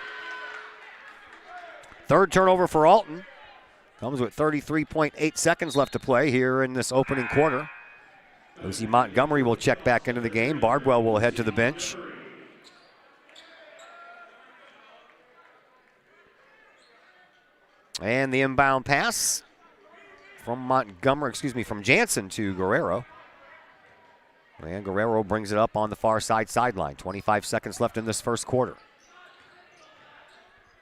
S1: 3rd turnover for Alton. Comes with 33.8 seconds left to play here in this opening quarter. Lucy Montgomery will check back into the game. Bardwell will head to the bench. And the inbound pass from Jansen to Guerrero. And Guerrero brings it up on the far side sideline. 25 seconds left in this first quarter.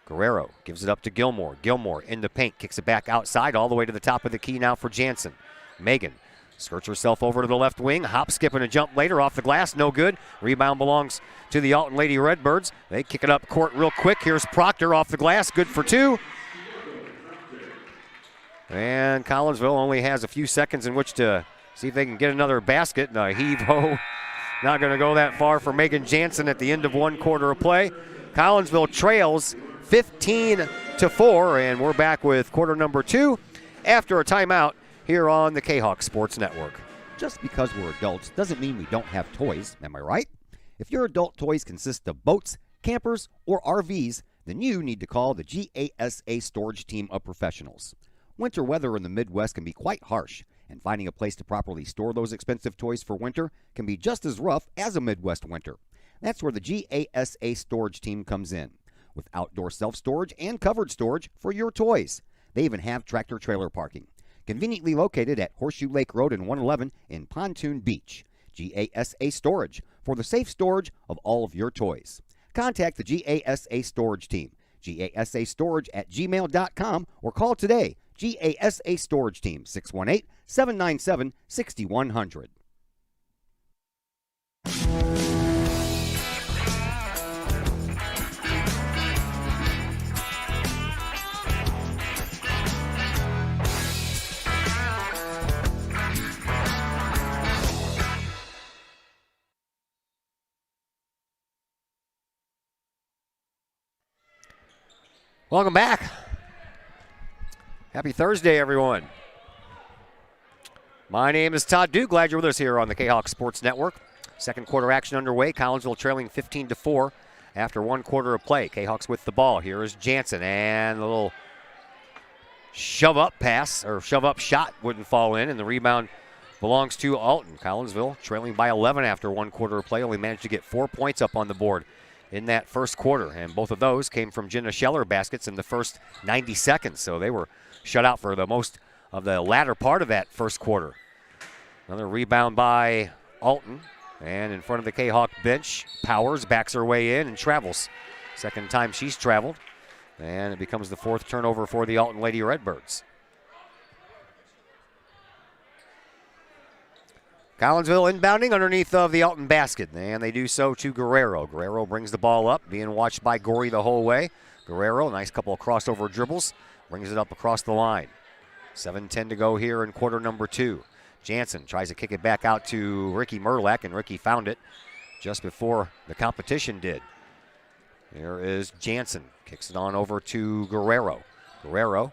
S1: Guerrero gives it up to Gilmore. Gilmore in the paint, kicks it back outside all the way to the top of the key now for Jansen. Megan skirts herself over to the left wing. Hop, skip, and a jump later off the glass. No good. Rebound belongs to the Alton Lady Redbirds. They kick it up court real quick. Here's Proctor off the glass. Good for 2. And Collinsville only has a few seconds in which to see if they can get another basket. And a heave-ho. Not going to go that far for Megan Jansen at the end of 1 quarter of play. Collinsville trails 15-4, and we're back with quarter number 2 after a timeout here on the Kahok Sports Network.
S12: Just because we're adults doesn't mean we don't have toys, am I right? If your adult toys consist of boats, campers, or RVs, then you need to call the GASA storage team of professionals. Winter weather in the Midwest can be quite harsh, and finding a place to properly store those expensive toys for winter can be just as rough as a Midwest winter. That's where the GASA storage team comes in, with outdoor self-storage and covered storage for your toys. They even have tractor-trailer parking, conveniently located at Horseshoe Lake Road and 111 in Pontoon Beach. GASA Storage, for the safe storage of all of your toys. Contact the GASA Storage Team, gasastorage@gmail.com, or call today, GASA Storage Team, 618-797-6100.
S1: Welcome back. Happy Thursday, everyone. My name is Todd Duke. Glad you're with us here on the Kahok Sports Network. Second quarter action underway. Collinsville trailing 15-4 after one quarter of play. Kahawks with the ball. Here is Jansen, and a little shove-up pass, or shove-up shot wouldn't fall in, and the rebound belongs to Alton. Collinsville trailing by 11 after one quarter of play. Only managed to get 4 points up on the board in that first quarter, and both of those came from Jenna Scheller baskets in the first 90 seconds, so they were shut out for the most of the latter part of that first quarter. Another rebound by Alton, and in front of the Kahawk bench, Powers backs her way in and travels. Second time she's traveled, and it becomes the fourth turnover for the Alton Lady Redbirds. Collinsville inbounding underneath of the Alton basket, and they do so to Guerrero. Guerrero brings the ball up, being watched by Gorey the whole way. Guerrero, nice couple of crossover dribbles, brings it up across the line. 7:10 to go here in quarter number 2. Jansen tries to kick it back out to Ricky Merlack, and Ricky found it just before the competition did. Here is Jansen, kicks it on over to Guerrero. Guerrero,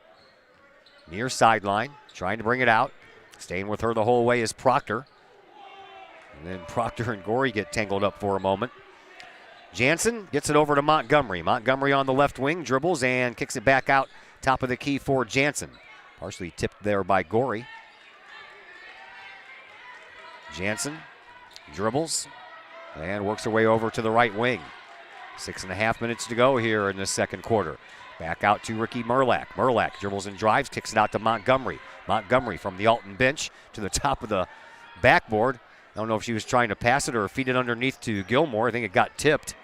S1: near sideline, trying to bring it out. Staying with her the whole way is Proctor. And then Proctor and Gorey get tangled up for a moment. Jansen gets it over to Montgomery. Montgomery on the left wing, dribbles and kicks it back out, top of the key for Jansen. Partially tipped there by Gorey. Jansen dribbles and works her way over to the right wing. 6.5 minutes to go here in the second quarter. Back out to Ricky Merlack. Merlack dribbles and drives, kicks it out to Montgomery. Montgomery from the Alton bench to the top of the backboard. I don't know if she was trying to pass it or feed it underneath to Gilmore. I think it got tipped.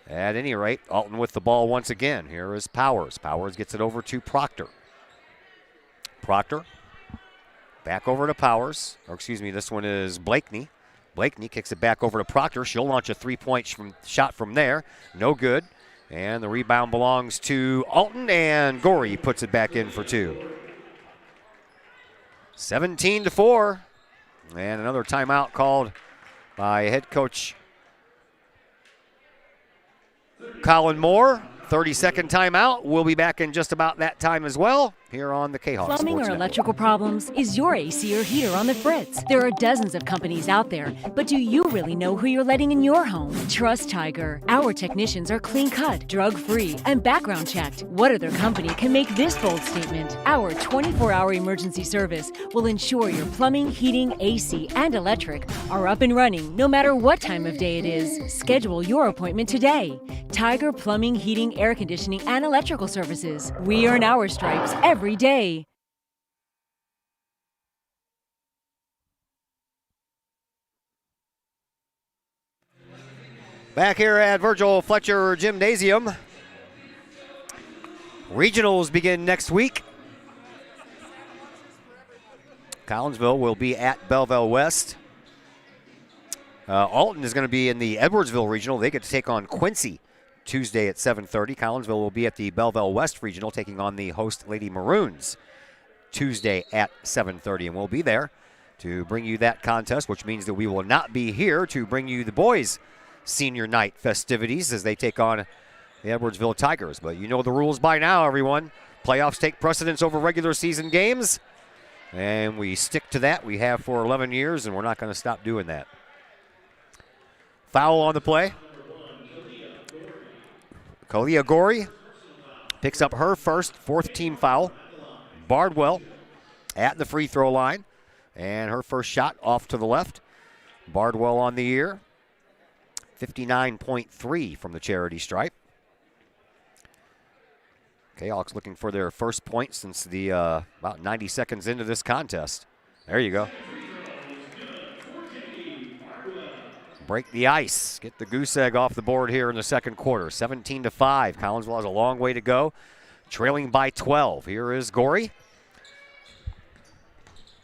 S1: At any rate, Alton with the ball once again. Here is Powers. Powers gets it over to Proctor. Proctor back over to Powers. Or excuse me, this one is Blakeney. Blakeney kicks it back over to Proctor. She'll launch a three-point shot from there. No good. And the rebound belongs to Alton, and Gorey puts it back in for 2. 17-4. And another timeout called by head coach Colin Moore. 30-second timeout. We'll be back in just about that time as well here on the Kahawk Sports
S14: Plumbing or
S1: Network.
S14: electrical problems? Is your AC or heater on the fritz? There are dozens of companies out there, but do you really know who you're letting in your home? Trust Tiger. Our technicians are clean-cut, drug-free, and background checked. What other company can make this bold statement? Our 24-hour emergency service will ensure your plumbing, heating, AC, and electric are up and running no matter what time of day it is. Schedule your appointment today. Tiger Plumbing, Heating, Air Conditioning, and Electrical Services. We earn our stripes every day.
S1: Back here at Virgil Fletcher Gymnasium. Regionals begin next week. Collinsville will be at Belleville West. Alton is going to be in the Edwardsville Regional. They get to take on Quincy Tuesday at 7:30. Collinsville will be at the Belleville West Regional, taking on the host Lady Maroons Tuesday at 7:30. And we'll be there to bring you that contest, which means that we will not be here to bring you the boys' senior night festivities as they take on the Edwardsville Tigers. But you know the rules by now, everyone. Playoffs take precedence over regular season games, and we stick to that. We have for 11 years, and we're not going to stop doing that. Foul on the play. Kalia Gorey picks up her first, fourth team foul. Bardwell at the free throw line. And her first shot off to the left. Bardwell on the year. 59.3 from the charity stripe. Kahok's looking for their first point since the about 90 seconds into this contest. There you go. Break the ice. Get the goose egg off the board here in the second quarter. 17-5. Collinsville has a long way to go. Trailing by 12. Here is Gorey.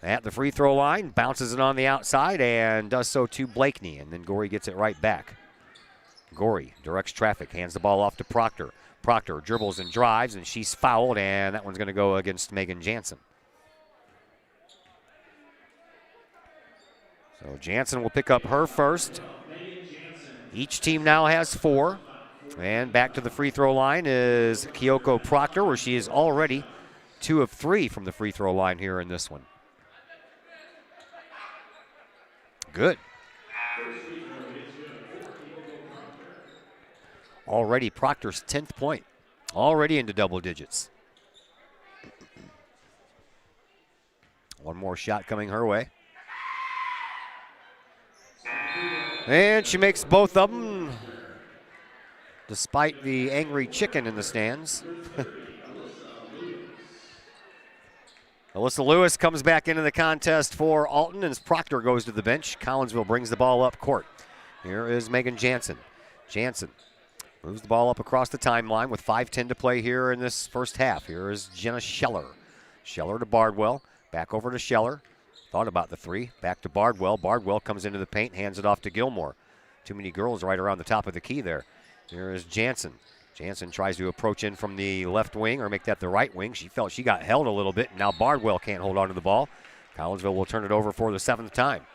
S1: At the free throw line. Bounces it on the outside and does so to Blakeney. And then Gorey gets it right back. Gorey directs traffic. Hands the ball off to Proctor. Proctor dribbles and drives, and she's fouled, and that one's going to go against Megan Jansen. So Jansen will pick up her first. Each team now has 4. And back to the free throw line is Kyoko Proctor, where she is already 2 of 3 from the free throw line here in this one. Good. Already Proctor's 10th point. Already into double digits. One more shot coming her way. And she makes both of them, despite the angry chicken in the stands. Alyssa Lewis comes back into the contest for Alton, and as Proctor goes to the bench, Collinsville brings the ball up court. Here is Megan Jansen. Jansen moves the ball up across the timeline with 5:10 to play here in this first half. Here is Jenna Scheller. Scheller to Bardwell. Back over to Scheller. Thought about the 3. Back to Bardwell. Bardwell comes into the paint, hands it off to Gilmore. Too many girls right around the top of the key there. Here is Jansen. Jansen tries to approach in from the left wing or make that the right wing. She felt she got held a little bit, and now Bardwell can't hold on to the ball. Collinsville will turn it over for the 7th time.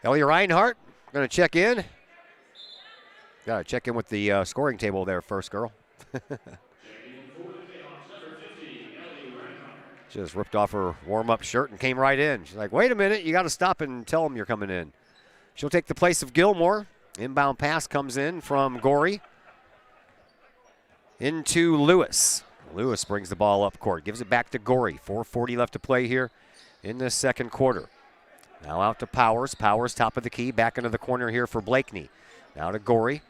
S1: Ellie Reinhardt going to check in. Got to check in with the scoring table there first, girl. Just ripped off her warm-up shirt and came right in. She's like, wait a minute, you got to stop and tell them you're coming in. She'll take the place of Gilmore. Inbound pass comes in from Gorey into Lewis. Lewis brings the ball up court, gives it back to Gorey. 4:40 left to play here in this second quarter. Now out to Powers. Powers, top of the key, back into the corner here for Blakeney. Now to Gorey.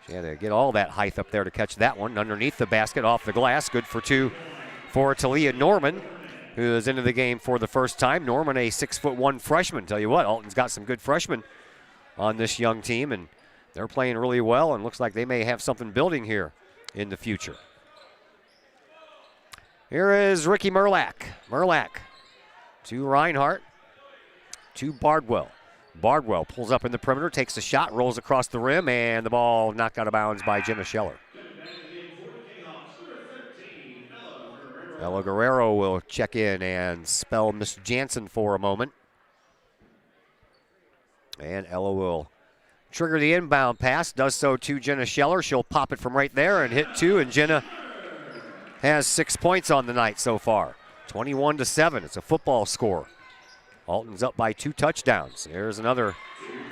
S1: She had to get all that height up there to catch that one. Underneath the basket, off the glass. Good for 2 for Talia Norman, who is into the game for the first time. Norman, a 6'1" freshman. Tell you what, Alton's got some good freshmen on this young team, and they're playing really well, and looks like they may have something building here in the future. Here is Ricky Merlack. Merlack to Reinhardt to Bardwell. Bardwell pulls up in the perimeter, takes a shot, rolls across the rim, and the ball knocked out of bounds by Jenna Scheller. Ella Guerrero will check in and spell Miss Jansen for a moment. And Ella will trigger the inbound pass, does so to Jenna Scheller. She'll pop it from right there and hit 2, and Jenna has 6 points on the night so far. 21-7, it's a football score. Alton's up by 2 touchdowns. There's another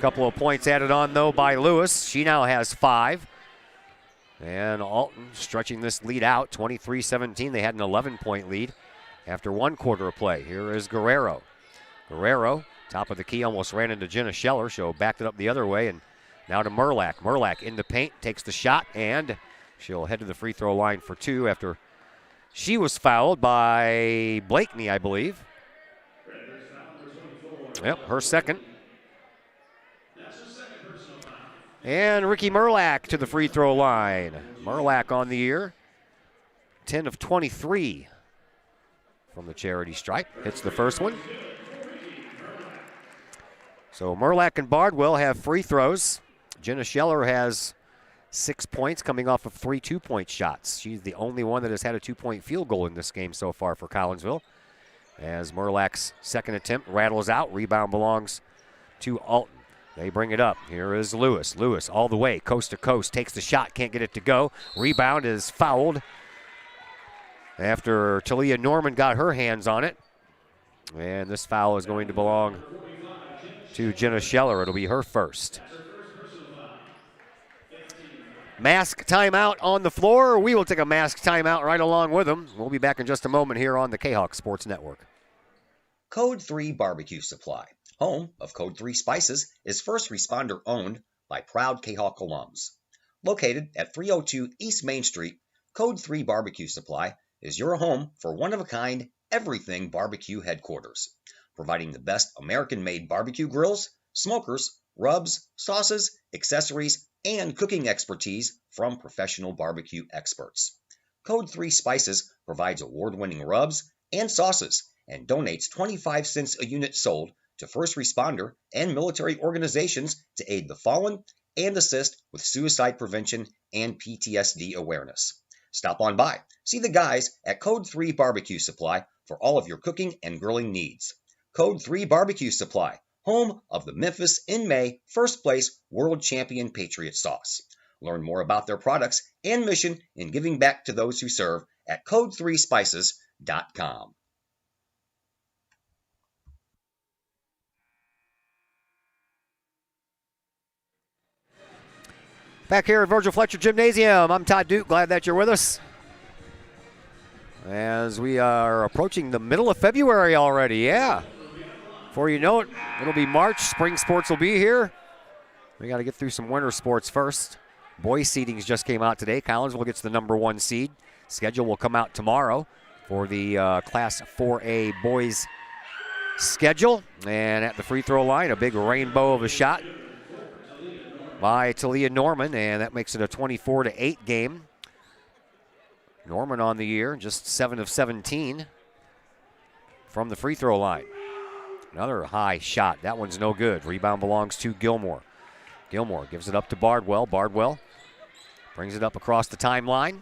S1: couple of points added on, though, by Lewis. She now has 5. And Alton stretching this lead out, 23-17. They had an 11-point lead after 1 quarter of play. Here is Guerrero. Guerrero, top of the key, almost ran into Jenna Scheller. She'll backed it up the other way, and now to Merlack. Merlack in the paint, takes the shot, and she'll head to the free throw line for 2 after she was fouled by Blakeney, I believe. Yep, her second. And Ricky Merlack to the free throw line. Merlack on the year. 10 of 23 from the charity stripe. Hits the first one. So Merlack and Bardwell have free throws. Jenna Scheller has 6 points coming off of 3 2-point shots. She's the only one that has had a 2-point field goal in this game so far for Collinsville. As Merlack's second attempt rattles out. Rebound belongs to Alton. They bring it up. Here is Lewis. Lewis all the way, coast to coast, takes the shot, can't get it to go. Rebound is fouled after Talia Norman got her hands on it. And this foul is going to belong to Jenna Scheller. It'll be her first. Mask timeout on the floor. We will take a mask timeout right along with them. We'll be back in just a moment here on the Kahok Sports Network.
S13: Code 3 Barbecue Supply, home of Code 3 Spices, is first responder owned by proud Kahok alums. Located at 302 East Main Street, Code 3 Barbecue Supply is your home for one-of-a-kind everything barbecue headquarters, providing the best American-made barbecue grills, smokers, rubs, sauces, accessories, and cooking expertise from professional barbecue experts. Code 3 Spices provides award-winning rubs and sauces and donates 25 cents a unit sold to first responder and military organizations to aid the fallen and assist with suicide prevention and PTSD awareness. Stop on by. See the guys at Code 3 Barbecue Supply for all of your cooking and grilling needs. Code 3 Barbecue Supply, home of the Memphis in May first place world champion Patriot sauce. Learn more about their products and mission in giving back to those who serve at code3spices.com.
S1: Back here at Virgil Fletcher Gymnasium, I'm Todd Duke. Glad that you're with us. As we are approaching the middle of February already, yeah. Before you know it, it'll be March. Spring sports will be here. We got to get through some winter sports first. Boys seedings just came out today. Collinsville gets the number 1 seed. Schedule will come out tomorrow for the Class 4A boys schedule. And at the free throw line, a big rainbow of a shot by Talia Norman, and that makes it a 24-8 game. Norman on the year, just 7 of 17 from the free throw line. Another high shot. That one's no good. Rebound belongs to Gilmore. Gilmore gives it up to Bardwell. Bardwell brings it up across the timeline.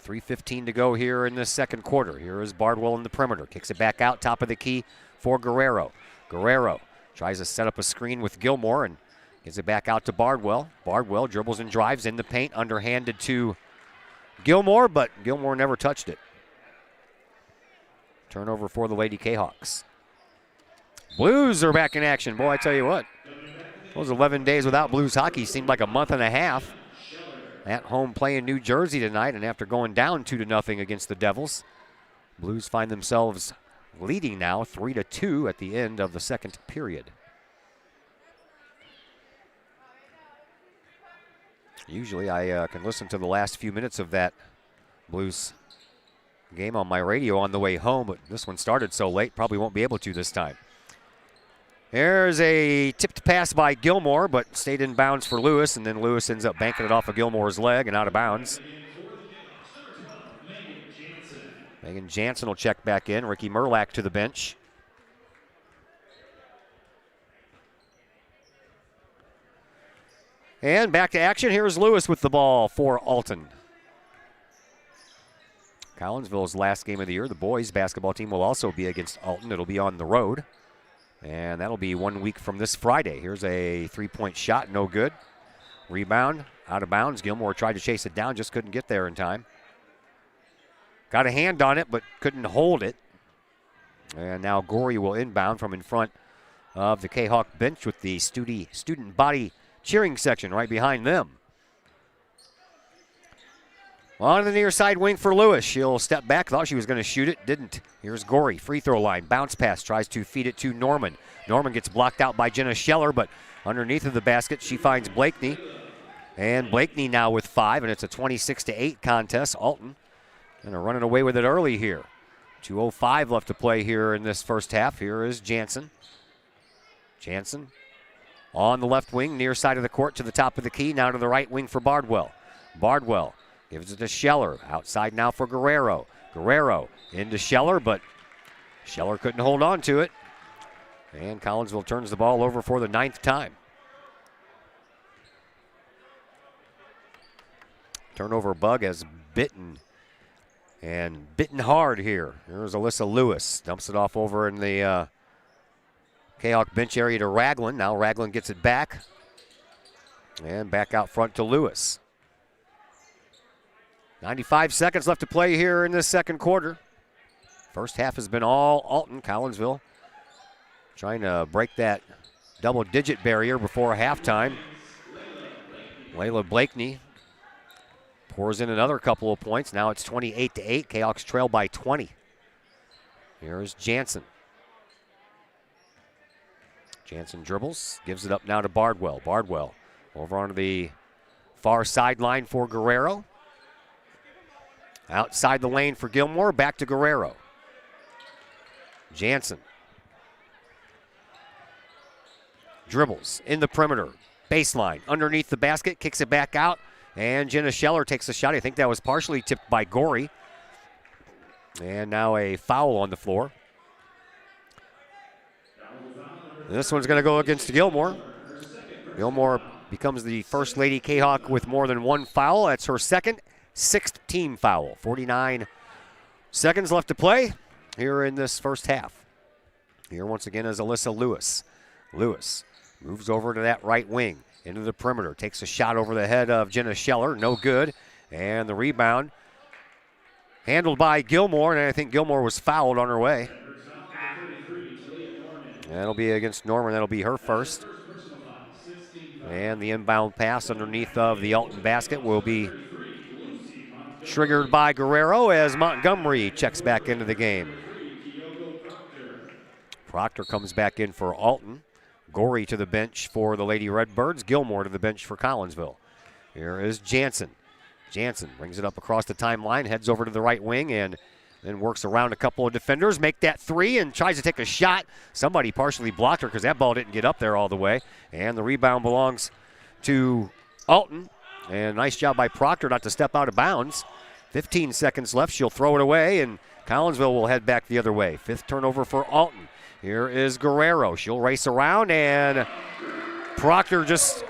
S1: 3:15 to go here in the second quarter. Here is Bardwell in the perimeter. Kicks it back out, top of the key for Guerrero. Guerrero tries to set up a screen with Gilmore and gives it back out to Bardwell. Bardwell dribbles and drives in the paint, underhanded to Gilmore, but Gilmore never touched it. Turnover for the Lady Kahawks. Blues are back in action. Boy, I tell you what, those 11 days without Blues hockey seemed like a month and a half. At home playing New Jersey tonight, and after going down 2-0 against the Devils, Blues find themselves leading now 3-2 at the end of the second period. Usually I can listen to the last few minutes of that Blues game on my radio on the way home, but this one started so late, probably won't be able to this time. There's a tipped pass by Gilmore, but stayed in bounds for Lewis, and then Lewis ends up banking it off of Gilmore's leg and out of bounds. Megan Jansen will check back in. Ricky Merlack to the bench. And back to action. Here's Lewis with the ball for Alton. Collinsville's last game of the year. The boys basketball team will also be against Alton. It'll be on the road. And that'll be 1 week from this Friday. Here's a three-point shot, no good. Rebound, out of bounds. Gilmore tried to chase it down, just couldn't get there in time. Got a hand on it, but couldn't hold it. And now Gorey will inbound from in front of the Kahawk bench with the student body cheering section right behind them. On the near side wing for Lewis. She'll step back. Thought she was going to shoot it. Didn't. Here's Gorey. Free throw line. Bounce pass. Tries to feed it to Norman. Norman gets blocked out by Jenna Scheller, but underneath of the basket she finds Blakeney. And Blakeney now with 5, and it's a 26-8 contest. Alton kind of running away with it early here. 2:05 left to play here in this first half. Here is Jansen. Jansen on the left wing, near side of the court to the top of the key. Now to the right wing for Bardwell. Bardwell gives it to Scheller. Outside now for Guerrero. Guerrero into Scheller, but Scheller couldn't hold on to it. And Collinsville turns the ball over for the 9th time. Turnover bug has bitten, and bitten hard here. Here's Alyssa Lewis. Dumps it off over in the Kahawk bench area to Ragland. Now Ragland gets it back. And back out front to Lewis. 95 seconds left to play here in this second quarter. First half has been all Alton. Collinsville trying to break that double-digit barrier before halftime. Layla Blakeney pours in another couple of points. Now it's 28-8. Kahawks trail by 20. Here's Jansen. Jansen dribbles, gives it up now to Bardwell. Bardwell over onto the far sideline for Guerrero. Outside the lane for Gilmore, back to Guerrero. Jansen dribbles in the perimeter, baseline, underneath the basket, kicks it back out, and Jenna Scheller takes a shot. I think that was partially tipped by Gorey. And now a foul on the floor. This one's going to go against Gilmore. Gilmore becomes the first Lady Kahawk with more than one foul. That's her second, sixth team foul. 49 seconds left to play here in this first half. Here once again is Alyssa Lewis. Lewis moves over to that right wing, into the perimeter, takes a shot over the head of Jenna Scheller, no good. And the rebound handled by Gilmore, and I think Gilmore was fouled on her way. That'll be against Norman. That'll be her first. And the inbound pass underneath of the Alton basket will be triggered by Guerrero as Montgomery checks back into the game. Proctor comes back in for Alton. Gorey to the bench for the Lady Redbirds. Gilmore to the bench for Collinsville. Here is Jansen. Jansen brings it up across the timeline, heads over to the right wing, and then works around a couple of defenders, make that three, and tries to take a shot. Somebody partially blocked her because that ball didn't get up there all the way. And the rebound belongs to Alton. And nice job by Proctor not to step out of bounds. 15 seconds left. She'll throw it away, and Collinsville will head back the other way. Fifth turnover for Alton. Here is Guerrero. She'll race around, and Proctor just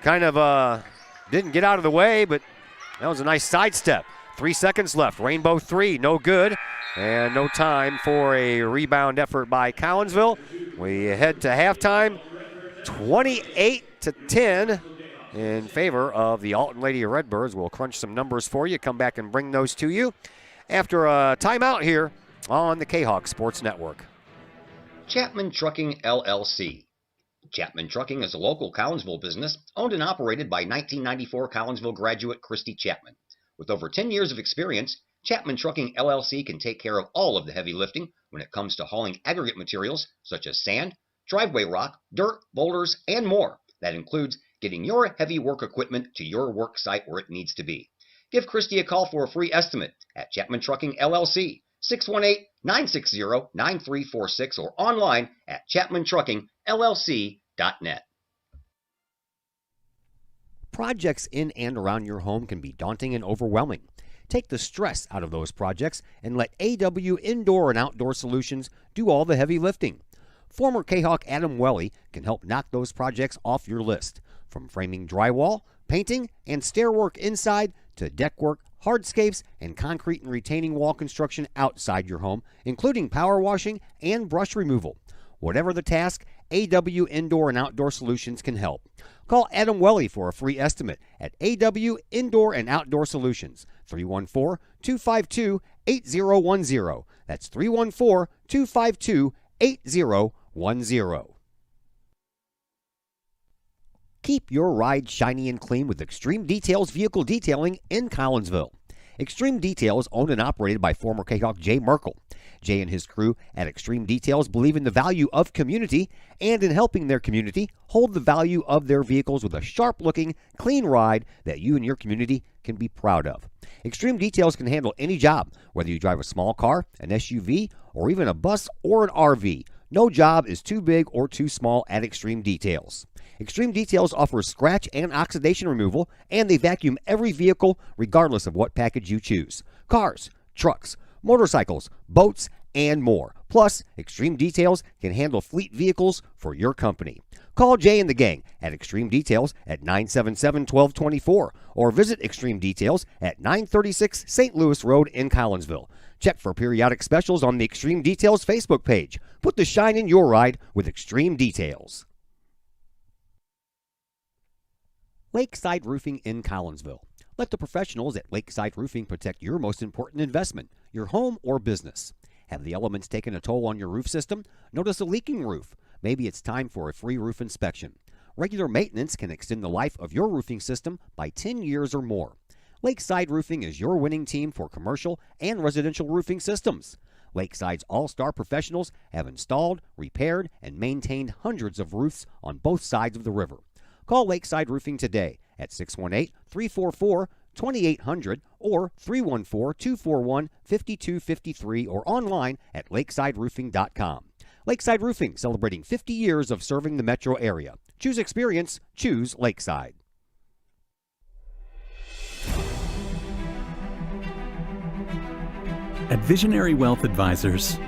S1: kind of didn't get out of the way, but that was a nice sidestep. 3 seconds left. Rainbow three, no good. And no time for a rebound effort by Collinsville. We head to halftime, 28-10 in favor of the Alton Lady Redbirds. We'll crunch some numbers for you, come back and bring those to you after a timeout here on the Kahawk Sports Network.
S13: Chapman Trucking, LLC. Chapman Trucking is a local Collinsville business owned and operated by 1994 Collinsville graduate Christy Chapman. With over 10 years of experience, Chapman Trucking LLC can take care of all of the heavy lifting when it comes to hauling aggregate materials such as sand, driveway rock, dirt, boulders, and more. That includes getting your heavy work equipment to your work site where it needs to be. Give Christy a call for a free estimate at Chapman Trucking LLC, 618-960-9346, or online at chapmantruckingllc.net.
S12: Projects in and around your home can be daunting and overwhelming. Take the stress out of those projects and let AW Indoor and Outdoor Solutions do all the heavy lifting. Former Kahawk Adam Welly can help knock those projects off your list. From framing drywall, painting, and stair work inside to deck work, hardscapes, and concrete and retaining wall construction outside your home, including power washing and brush removal. Whatever the task, AW Indoor and Outdoor Solutions can help. Call Adam Welly for a free estimate at AW Indoor and Outdoor Solutions, 314-252-8010. That's 314-252-8010. Keep your ride shiny and clean with Extreme Details Vehicle Detailing in Collinsville. Extreme Details, owned and operated by former Kahawk Jay Merkel. Jay and his crew at Extreme Details believe in the value of community and in helping their community hold the value of their vehicles with a sharp-looking, clean ride that you and your community can be proud of. Extreme Details can handle any job, whether you drive a small car, an SUV, or even a bus or an RV. No job is too big or too small at Extreme Details. Extreme Details offers scratch and oxidation removal, and they vacuum every vehicle regardless of what package you choose. Cars, trucks, motorcycles, boats, and more. Plus, Extreme Details can handle fleet vehicles for your company. Call Jay and the gang at Extreme Details at 977-1224 or visit Extreme Details at 936 St. Louis Road in Collinsville. Check for periodic specials on the Extreme Details Facebook page. Put the shine in your ride with Extreme Details. Lakeside Roofing in Collinsville. Let the professionals at Lakeside Roofing protect your most important investment, your home or business. Have the elements taken a toll on your roof system? Notice a leaking roof? Maybe it's time for a free roof inspection. Regular maintenance can extend the life of your roofing system by 10 years or more. Lakeside Roofing is your winning team for commercial and residential roofing systems. Lakeside's all-star professionals have installed, repaired, and maintained hundreds of roofs on both sides of the river. Call Lakeside Roofing today at 618-344-2800 or 314-241-5253 or online at lakesideroofing.com. Lakeside Roofing, celebrating 50 years of serving the metro area. Choose experience, choose Lakeside.
S15: At Visionary Wealth Advisors,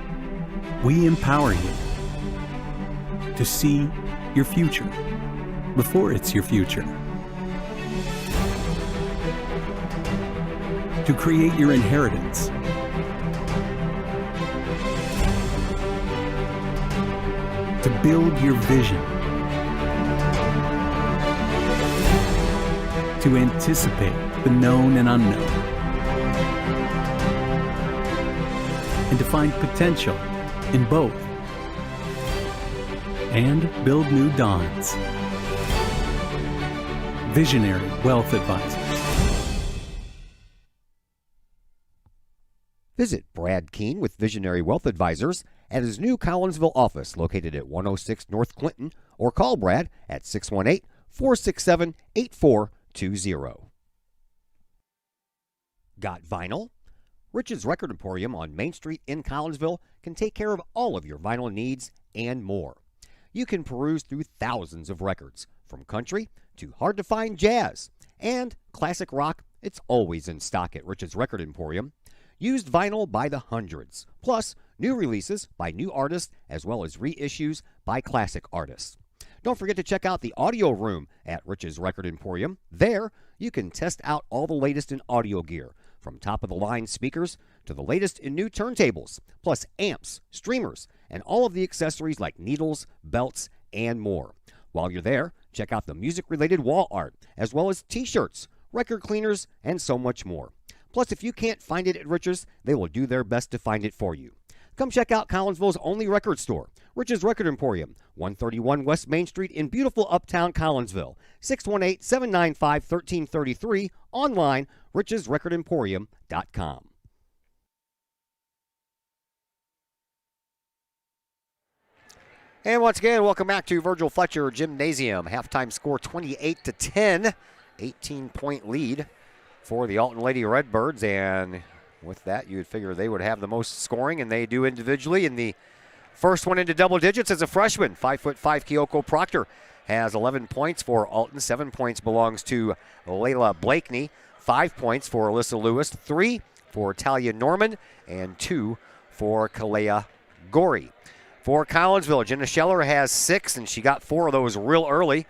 S15: we empower you to see your future before it's your future, to create your inheritance, to build your vision, to anticipate the known and unknown, and to find potential in both, and build new dawns. Visionary Wealth Advisors.
S12: Visit Brad Keene with Visionary Wealth Advisors at his new Collinsville office located at 106 North Clinton, or call Brad at 618-467-8420. Got vinyl? Rich's Record Emporium on Main Street in Collinsville can take care of all of your vinyl needs and more. You can peruse through thousands of records, from country to hard-to-find jazz, and classic rock. It's always in stock at Rich's Record Emporium. Used vinyl by the hundreds, plus new releases by new artists as well as reissues by classic artists. Don't forget to check out the audio room at Rich's Record Emporium. There, you can test out all the latest in audio gear, from top-of-the-line speakers to the latest in new turntables, plus amps, streamers, and all of the accessories like needles, belts, and more. While you're there, check out the music-related wall art, as well as t-shirts, record cleaners, and so much more. Plus, if you can't find it at Rich's, they will do their best to find it for you. Come check out Collinsville's only record store, Rich's Record Emporium, 131 West Main Street in beautiful uptown Collinsville, 618-795-1333, online, richesrecordemporium.com.
S1: And once again, welcome back to Virgil Fletcher Gymnasium. Halftime score 28-10, 18-point lead for the Alton Lady Redbirds, and with that, you would figure they would have the most scoring, and they do individually. And the first one into double digits as a freshman, 5'5" Kyoko Proctor has 11 points for Alton. 7 points belongs to Layla Blakeney. 5 points for Alyssa Lewis. 3 for Talia Norman, and 2 for Kalea Gorey. For Collinsville, Jenna Scheller has 6, and she got 4 of those real early.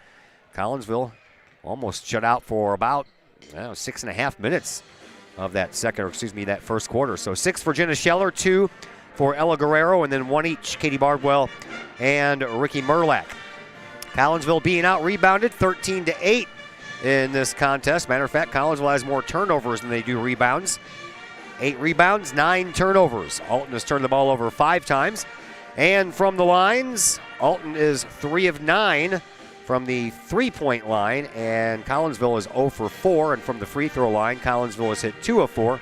S1: Collinsville almost shut out for about 6.5 minutes of that that first quarter. So 6 for Jenna Scheller, 2 for Ella Guerrero, and then 1 each, Katie Bardwell and Ricky Merlack. Collinsville being out rebounded 13-8 in this contest. Matter of fact, Collinsville has more turnovers than they do rebounds. 8 rebounds, 9 turnovers. Alton has turned the ball over 5 times. And from the lines, Alton is 3 of 9 from the three-point line, and Collinsville is 0 for 4. And from the free throw line, Collinsville has hit 2 of 4,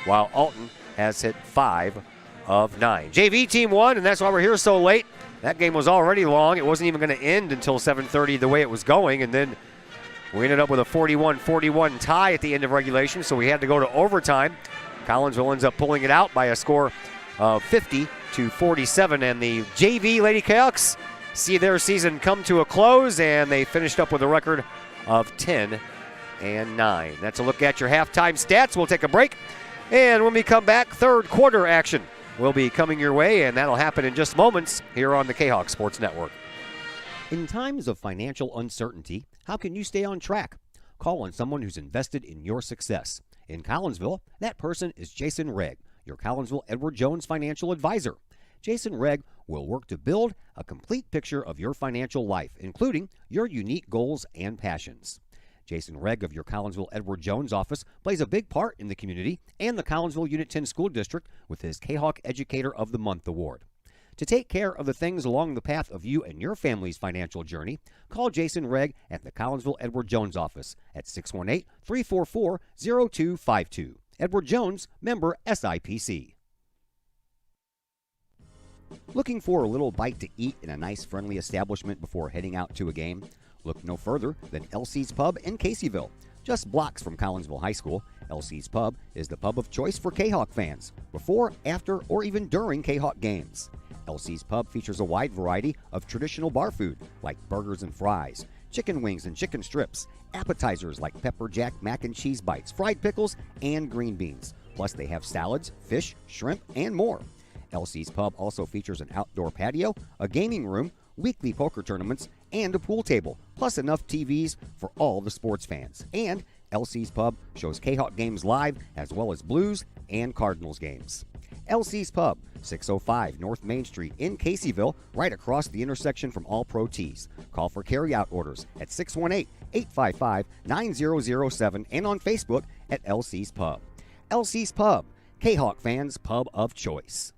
S1: while Alton has hit 5 of 9. JV team won, and that's why we're here so late. That game was already long. It wasn't even going to end until 7:30 the way it was going, and then we ended up with a 41-41 tie at the end of regulation, so we had to go to overtime. Collinsville ends up pulling it out by a score of 50-47, and the JV Lady Canucks see their season come to a close, and they finished up with a record of 10-9. That's a look at your halftime stats. We'll take a break, and when we come back, third quarter action will be coming your way, and that'll happen in just moments here on the Kahok Sports Network.
S12: In times of financial uncertainty, how can you stay on track? Call on someone who's invested in your success. In Collinsville, that person is Jason Regg, your Collinsville Edward Jones financial advisor. Jason Regg will work to build a complete picture of your financial life, including your unique goals and passions. Jason Regg of your Collinsville Edward Jones office plays a big part in the community and the Collinsville Unit 10 School District with his Kahok Educator of the Month award. To take care of the things along the path of you and your family's financial journey, call Jason Regg at the Collinsville Edward Jones office at 618-344-0252. Edward Jones, member SIPC. Looking for a little bite to eat in a nice, friendly establishment before heading out to a game? Look no further than LC's Pub in Caseyville. Just blocks from Collinsville High School, LC's Pub is the pub of choice for Kahok fans, before, after, or even during Kahok games. LC's Pub features a wide variety of traditional bar food like burgers and fries, chicken wings and chicken strips, appetizers like pepper jack mac and cheese bites, fried pickles, and green beans. Plus they have salads, fish, shrimp, and more. LC's Pub also features an outdoor patio, a gaming room, weekly poker tournaments, and a pool table, plus enough TVs for all the sports fans. And LC's Pub shows Kahok games live as well as Blues and Cardinals games. LC's Pub, 605 North Main Street in Caseyville, right across the intersection from All Pro Tees. Call for carry-out orders at 618-855-9007 and on Facebook at LC's Pub. LC's Pub, Kahok fans' pub of choice.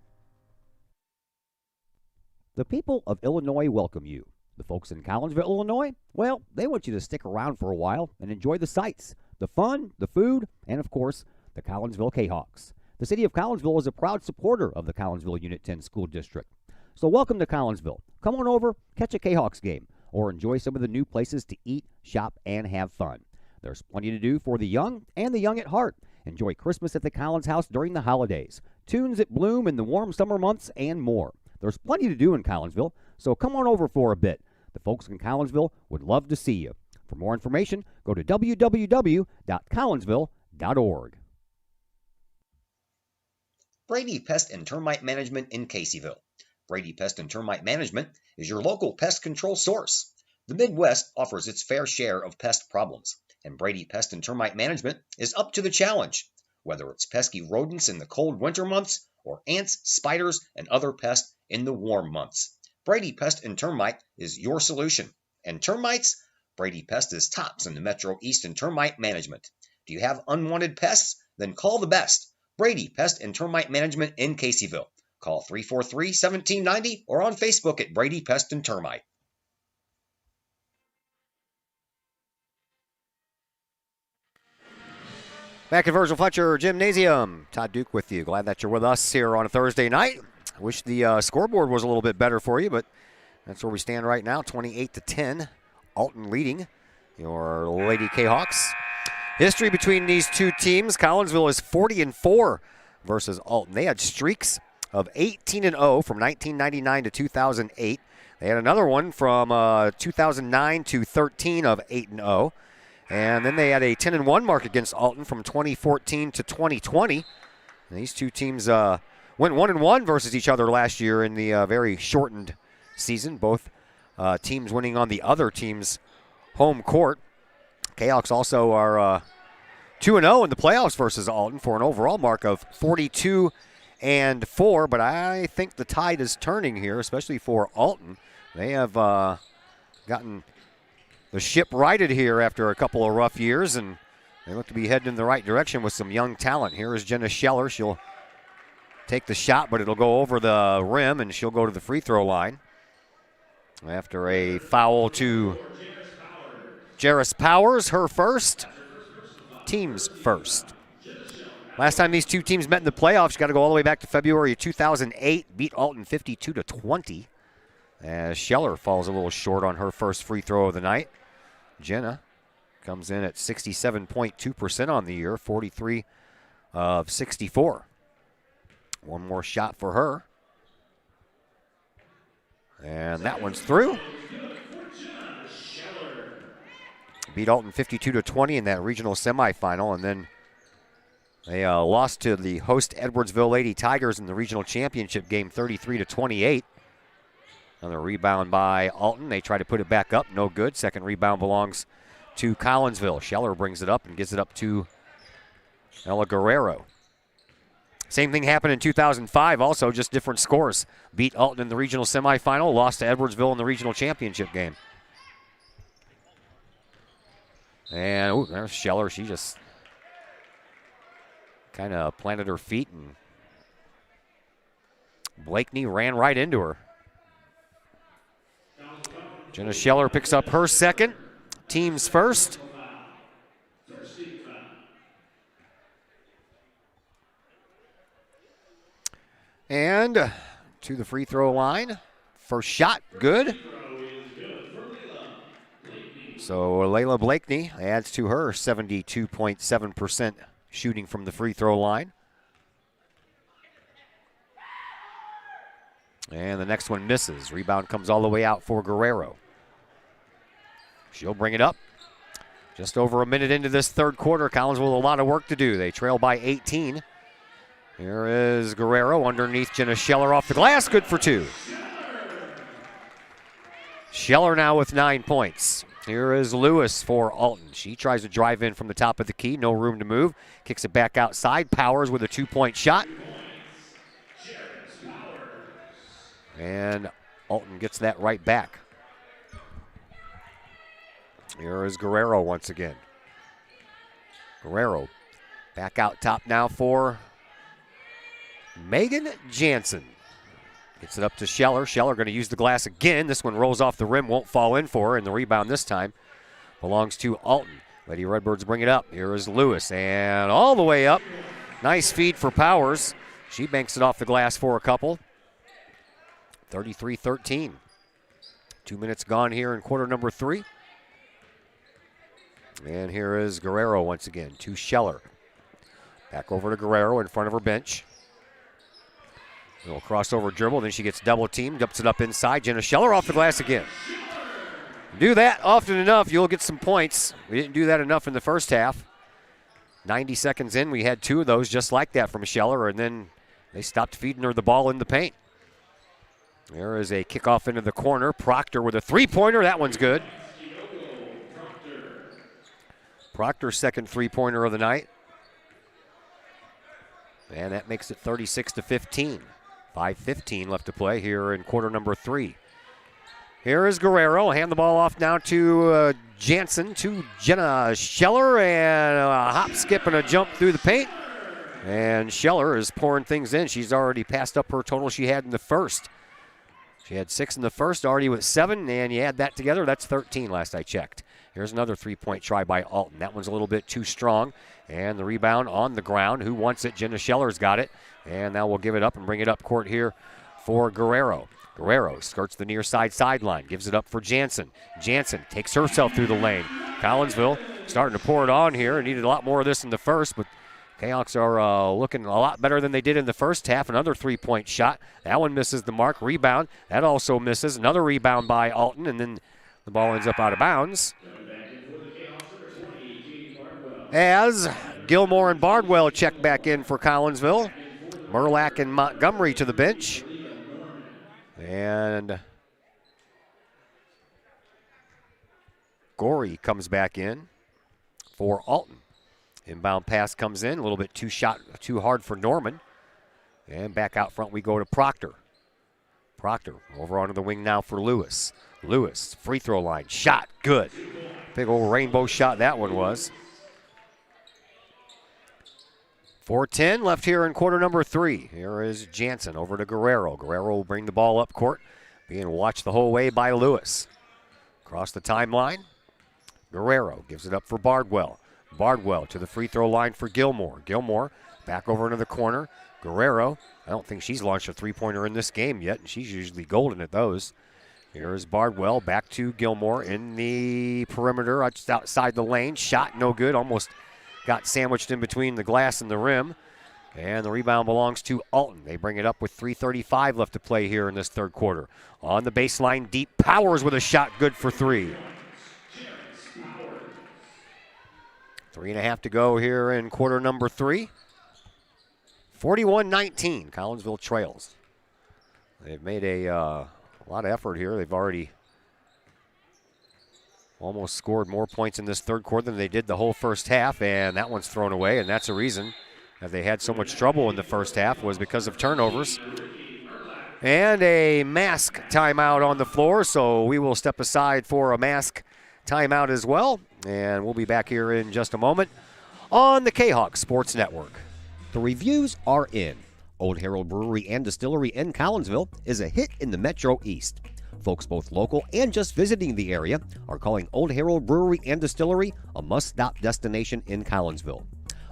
S12: The people of Illinois welcome you. The folks in Collinsville, Illinois, well, they want you to stick around for a while and enjoy the sights, the fun, the food, and of course, the Collinsville Kahawks. The city of Collinsville is a proud supporter of the Collinsville Unit 10 School District. So welcome to Collinsville. Come on over, catch a Kahawks game, or enjoy some of the new places to eat, shop, and have fun. There's plenty to do for the young and the young at heart. Enjoy Christmas at the Collins House during the holidays, tunes at Bloom in the warm summer months, and more. There's plenty to do in Collinsville, so come on over for a bit. The folks in Collinsville would love to see you. For more information, go to www.collinsville.org.
S13: Brady Pest and Termite Management in Caseyville. Brady Pest and Termite Management is your local pest control source. The Midwest offers its fair share of pest problems, and Brady Pest and Termite Management is up to the challenge. Whether it's pesky rodents in the cold winter months or ants, spiders, and other pests in the warm months, Brady Pest and Termite is your solution. And termites? Brady Pest is tops in the Metro East in termite management. Do you have unwanted pests? Then call the best. Brady Pest and Termite Management in Caseyville. Call 343-1790 or on Facebook at Brady Pest and Termite.
S1: Back at Virgil Fletcher Gymnasium. Todd Duke with you. Glad that you're with us here on a Thursday night. I wish the scoreboard was a little bit better for you, but that's where we stand right now, 28-10. Alton leading your Lady Kahawks. History between these two teams, Collinsville is 40-4 versus Alton. They had streaks of 18-0 from 1999 to 2008. They had another one from 2009 to 13 of 8-0. And then they had a 10-1 mark against Alton from 2014 to 2020. And these two teams went 1-1 versus each other last year in the very shortened season. Both teams winning on the other team's home court. Kahawks also are 2-0 in the playoffs versus Alton for an overall mark of 42-4. But I think the tide is turning here, especially for Alton. They have gotten the ship righted here after a couple of rough years, and they look to be heading in the right direction with some young talent. Here is Jenna Scheller. She'll take the shot, but it'll go over the rim, and she'll go to the free throw line after a foul to Jairus Powers, her first, team's first. Last time these two teams met in the playoffs, you got to go all the way back to February of 2008, beat Alton 52-20. As Scheller falls a little short on her first free throw of the night. Jenna comes in at 67.2% on the year, 43 of 64. One more shot for her. And that one's through. Beat Alton 52-20 in that regional semifinal, and then they lost to the host Edwardsville Lady Tigers in the regional championship game 33-28. Another rebound by Alton. They try to put it back up. No good. Second rebound belongs to Collinsville. Scheller brings it up and gives it up to Ella Guerrero. Same thing happened in 2005 also, just different scores. Beat Alton in the regional semifinal, lost to Edwardsville in the regional championship game. And there's Scheller. She just kind of planted her feet, and Blakeney ran right into her. Jenna Scheller picks up her second, team's first. And to the free throw line. First shot, good. So Layla Blakeney adds to her 72.7% shooting from the free throw line. And the next one misses. Rebound comes all the way out for Guerrero. She'll bring it up. Just over a minute into this third quarter, Collinsville with a lot of work to do. They trail by 18. Here is Guerrero underneath Jenna Scheller off the glass. Good for two. Scheller now with 9 points. Here is Lewis for Alton. She tries to drive in from the top of the key. No room to move. Kicks it back outside. Powers with a 2-point shot. And Alton gets that right back. Here is Guerrero once again. Guerrero back out top now for Megan Jansen. Gets it up to Scheller. Scheller going to use the glass again. This one rolls off the rim, won't fall in for her, and the rebound this time belongs to Alton. Lady Redbirds bring it up. Here is Lewis, and all the way up. Nice feed for Powers. She banks it off the glass for a couple. 33-13. 2 minutes gone here in quarter number 3. And here is Guerrero once again to Scheller. Back over to Guerrero in front of her bench. A little crossover dribble, then she gets double teamed, dumps it up inside. Jenna Scheller off the glass again. Do that often enough, you'll get some points. We didn't do that enough in the first half. 90 seconds in, we had 2 of those just like that from Scheller, and then they stopped feeding her the ball in the paint. There is a kickoff into the corner. Proctor with a 3-pointer. That one's good. Proctor's second 3-pointer of the night. And that makes it 36-15. 5:15 left to play here in quarter number 3. Here is Guerrero. Hand the ball off now to Jansen, to Jenna Scheller, and a hop, skip, and a jump through the paint. And Scheller is pouring things in. She's already passed up her total she had in the first. She had 6 in the first, already with 7, and you add that together, that's 13 last I checked. Here's another 3-point try by Alton. That one's a little bit too strong, and the rebound on the ground. Who wants it? Jenna Scheller's got it, and now we'll give it up and bring it up court here for Guerrero. Guerrero skirts the near side sideline, gives it up for Jansen. Jansen takes herself through the lane. Collinsville starting to pour it on here. Needed a lot more of this in the first, but Cahoks are looking a lot better than they did in the first half. Another 3-point shot. That one misses the mark. Rebound. That also misses. Another rebound by Alton, and then the ball ends up out of bounds. As Gilmore and Bardwell check back in for Collinsville. Murlack and Montgomery to the bench. And Gorey comes back in for Alton. Inbound pass comes in, a little bit too hard for Norman. And back out front we go to Proctor. Proctor over onto the wing now for Lewis. Lewis, free throw line, shot, good. Big old rainbow shot that one was. 4:10 left here in quarter number 3. Here is Jansen over to Guerrero. Guerrero will bring the ball up court, being watched the whole way by Lewis. Across the timeline, Guerrero gives it up for Bardwell. Bardwell to the free throw line for Gilmore. Gilmore back over into the corner. Guerrero, I don't think she's launched a 3-pointer in this game yet, and she's usually golden at those. Here's Bardwell back to Gilmore in the perimeter, just outside the lane. Shot no good, almost got sandwiched in between the glass and the rim. And the rebound belongs to Alton. They bring it up with 3:35 left to play here in this third quarter. On the baseline, deep. Powers with a shot, good for 3. 3.5 to go here in quarter number 3. 41-19, Collinsville trails. They've made a lot of effort here. They've already almost scored more points in this third quarter than they did the whole first half, and that one's thrown away, and that's a reason that they had so much trouble in the first half was because of turnovers. And a mask timeout on the floor, so we will step aside for a mask timeout as well. And we'll be back here in just a moment on the Kahok Sports Network.
S12: The reviews are in. Old Herald Brewery and Distillery in Collinsville is a hit in the Metro East. Folks both local and just visiting the area are calling Old Herald Brewery and Distillery a must-stop destination in Collinsville.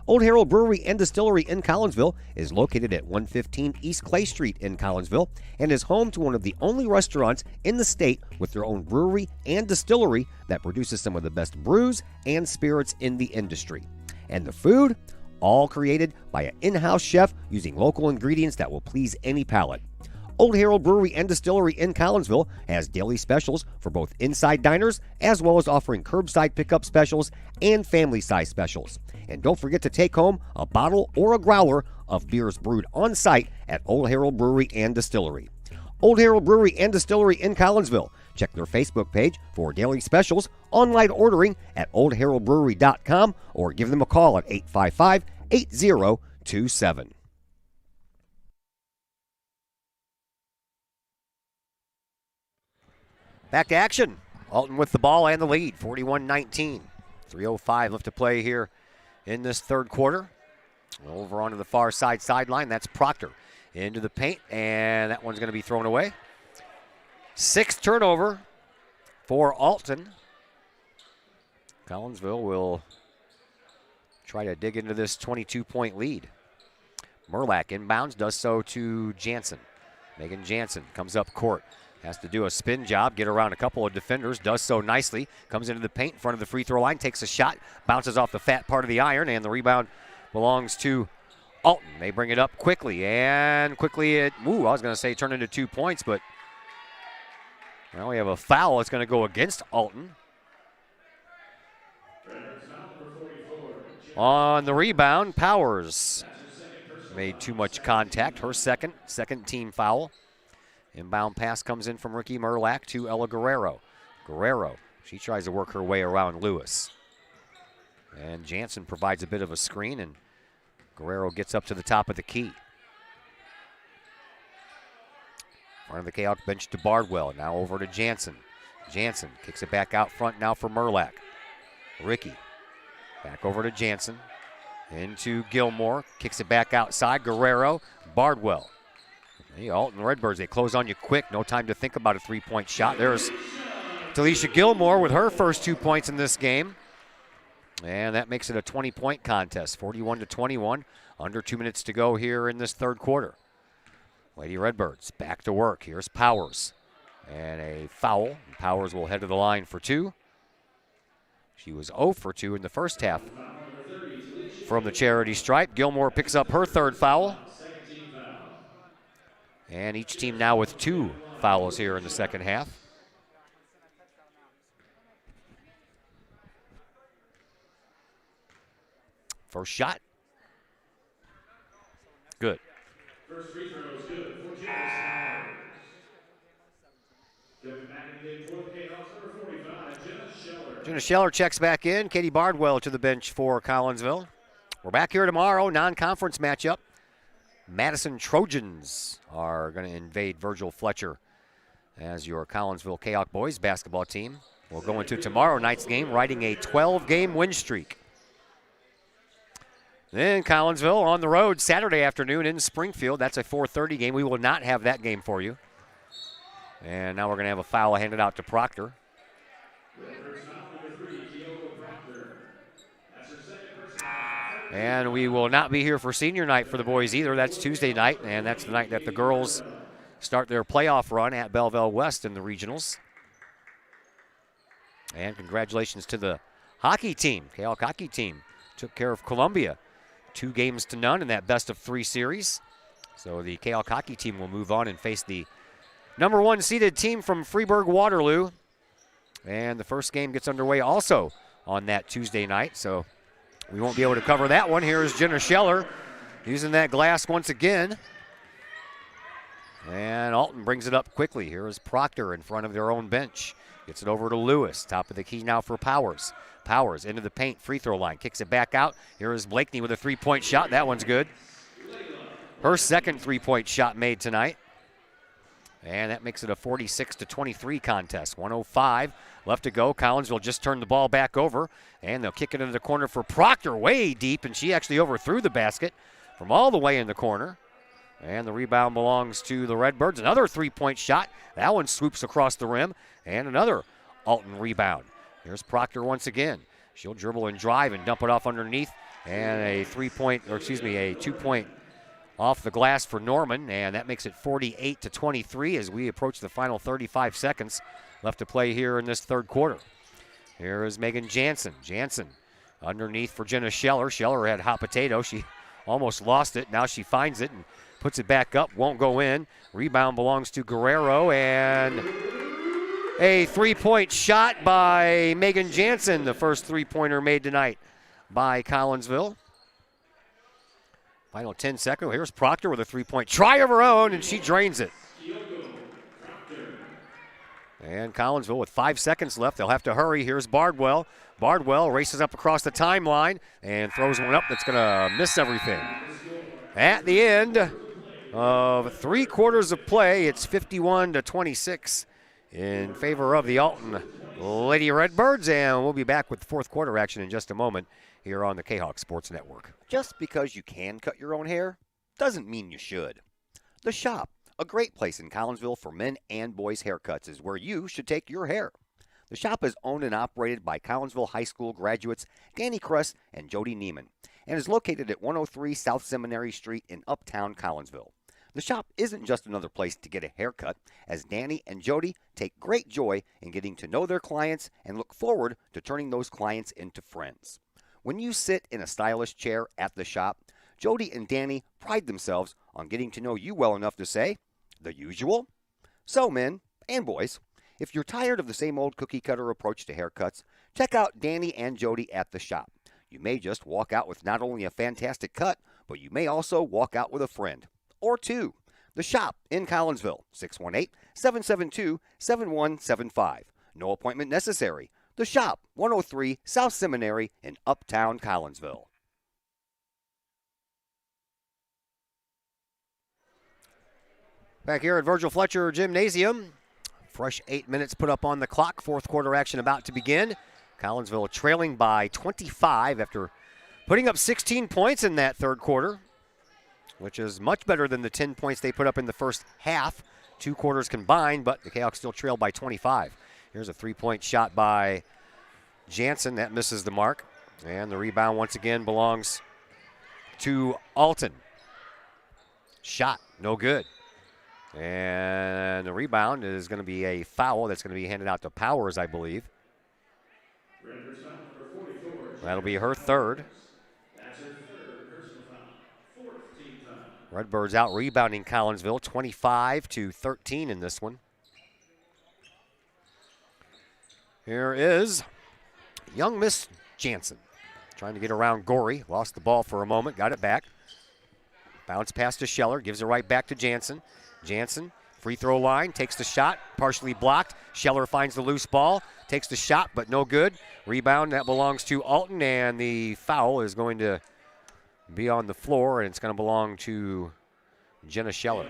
S12: Old Herald Brewery and Distillery in Collinsville is located at 115 East Clay Street in Collinsville and is home to one of the only restaurants in the state with their own brewery and distillery that produces some of the best brews and spirits in the industry. And the food, all created by an in-house chef using local ingredients that will please any palate. Old Herald Brewery and Distillery in Collinsville has daily specials for both inside diners as well as offering curbside pickup specials and family-size specials. And don't forget to take home a bottle or a growler of beers brewed on site at Old Herald Brewery and Distillery. Old Herald Brewery and Distillery in Collinsville. Check their Facebook page for daily specials, online ordering at oldheraldbrewery.com, or give them a call at 855-8027.
S1: Back to action. Alton with the ball and the lead, 41-19. 3:05 left to play here in this third quarter. Over onto the far side sideline, that's Proctor. Into the paint, and that one's going to be thrown away. Sixth turnover for Alton. Collinsville will try to dig into this 22-point lead. Merlack inbounds, does so to Jansen. Megan Jansen comes up court. Has to do a spin job, get around a couple of defenders, does so nicely. Comes into the paint in front of the free throw line, takes a shot, bounces off the fat part of the iron, and the rebound belongs to Alton. They bring it up quickly, and quickly I was going to say turn into 2 points, but well, we have a foul that's going to go against Alton. On the rebound, Powers made too much contact. Her second team foul. Inbound pass comes in from Ricky Merlack to Ella Guerrero. Guerrero, she tries to work her way around Lewis. And Jansen provides a bit of a screen, and Guerrero gets up to the top of the key. Front of the Kahok bench to Bardwell. Now over to Jansen. Jansen kicks it back out front now for Merlack. Ricky back over to Jansen. Into Gilmore. Kicks it back outside. Guerrero. Bardwell. Hey, Alton Redbirds, they close on you quick. No time to think about a three-point shot. There's Talisha Gilmore with her first 2 points in this game. And that makes it a 20-point contest, 41-21. Under 2 minutes to go here in this third quarter. Lady Redbirds back to work. Here's Powers. And a foul. Powers will head to the line for two. She was 0 for 2 in the first half from the charity stripe. Gilmore picks up her third foul. And each team now with 2 fouls here in the second half. First shot. Good.
S2: First free throw is good for Jenna Scheller. Coming back in the game for the Kahawks, number 45, Jenna Scheller.
S1: Jenna Scheller checks back in. Katie Bardwell to the bench for Collinsville. We're back here tomorrow, non-conference matchup. Madison Trojans are going to invade Virgil Fletcher as your Collinsville Kahok boys basketball team will go into tomorrow night's game riding a 12-game win streak. Then Collinsville on the road Saturday afternoon in Springfield. That's a 4:30 game. We will not have that game for you. And now we're going to have a foul handed out to Proctor. And we will not be here for senior night for the boys either. That's Tuesday night, and that's the night that the girls start their playoff run at Belleville West in the regionals. And congratulations to the hockey team. Kahok hockey team took care of Columbia 2-0 in that best-of-3 series. So the Kahok hockey team will move on and face the number 1 seeded team from Freeburg-Waterloo. And the first game gets underway also on that Tuesday night. So we won't be able to cover that one. Here is Jenna Scheller using that glass once again. And Alton brings it up quickly. Here is Proctor in front of their own bench. Gets it over to Lewis. Top of the key now for Powers. Powers into the paint, free throw line. Kicks it back out. Here is Blakeney with a three-point shot. That one's good. Her second three-point shot made tonight. And that makes it a 46-23 contest. 1:05 left to go. Collinsville just turned the ball back over, and they'll kick it into the corner for Proctor, way deep, and she actually overthrew the basket from all the way in the corner. And the rebound belongs to the Redbirds. Another three-point shot. That one swoops across the rim, and another Alton rebound. Here's Proctor once again. She'll dribble and drive and dump it off underneath, and a 2-point off the glass for Norman, and that makes it 48-23 as we approach the final 35 seconds left to play here in this third quarter. Here is Megan Jansen. Jansen underneath for Jenna Scheller. Scheller had hot potato. She almost lost it. Now she finds it and puts it back up. Won't go in. Rebound belongs to Guerrero, and a three-point shot by Megan Jansen, the first three-pointer made tonight by Collinsville. Final 10 seconds. Here's Proctor with a three-point try of her own, and she drains it. And Collinsville with 5 seconds left. They'll have to hurry. Here's Bardwell. Bardwell races up across the timeline and throws one up that's going to miss everything. At the end of 3 quarters of play, it's 51-26 in favor of the Alton Lady Redbirds, and we'll be back with fourth quarter action in just a moment here on the Kahok Sports Network.
S12: Just because you can cut your own hair doesn't mean you should. The Shop, a great place in Collinsville for men and boys haircuts, is where you should take your hair. The Shop is owned and operated by Collinsville High School graduates Danny Kress and Jody Neiman, and is located at 103 South Seminary Street in Uptown Collinsville. The Shop isn't just another place to get a haircut, as Danny and Jody take great joy in getting to know their clients and look forward to turning those clients into friends. When you sit in a stylish chair at the Shop, Jody and Danny pride themselves on getting to know you well enough to say, the usual? So men and boys, if you're tired of the same old cookie cutter approach to haircuts, check out Danny and Jody at the Shop. You may just walk out with not only a fantastic cut, but you may also walk out with a friend or two. The Shop in Collinsville, 618-772-7175. No appointment necessary. The Shop, 103 South Seminary in Uptown Collinsville.
S1: Back here at Virgil Fletcher Gymnasium. Fresh 8 minutes put up on the clock. Fourth quarter action about to begin. Collinsville trailing by 25 after putting up 16 points in that third quarter, which is much better than the 10 points they put up in the first half. 2 quarters combined, but the Kahawks still trail by 25. Here's a three-point shot by Jansen. That misses the mark. And the rebound once again belongs to Alton. Shot, no good. And the rebound is going to be a foul that's going to be handed out to Powers, I believe. That'll be her third. Redbirds out rebounding Collinsville, 25-13 in this one. Here is young Miss Jansen trying to get around Gorey. Lost the ball for a moment, got it back. Bounce pass to Scheller, gives it right back to Jansen. Jansen, free throw line, takes the shot, partially blocked. Scheller finds the loose ball, takes the shot, but no good. Rebound, that belongs to Alton, and the foul is going to be on the floor, and it's going to belong to Jenna Scheller.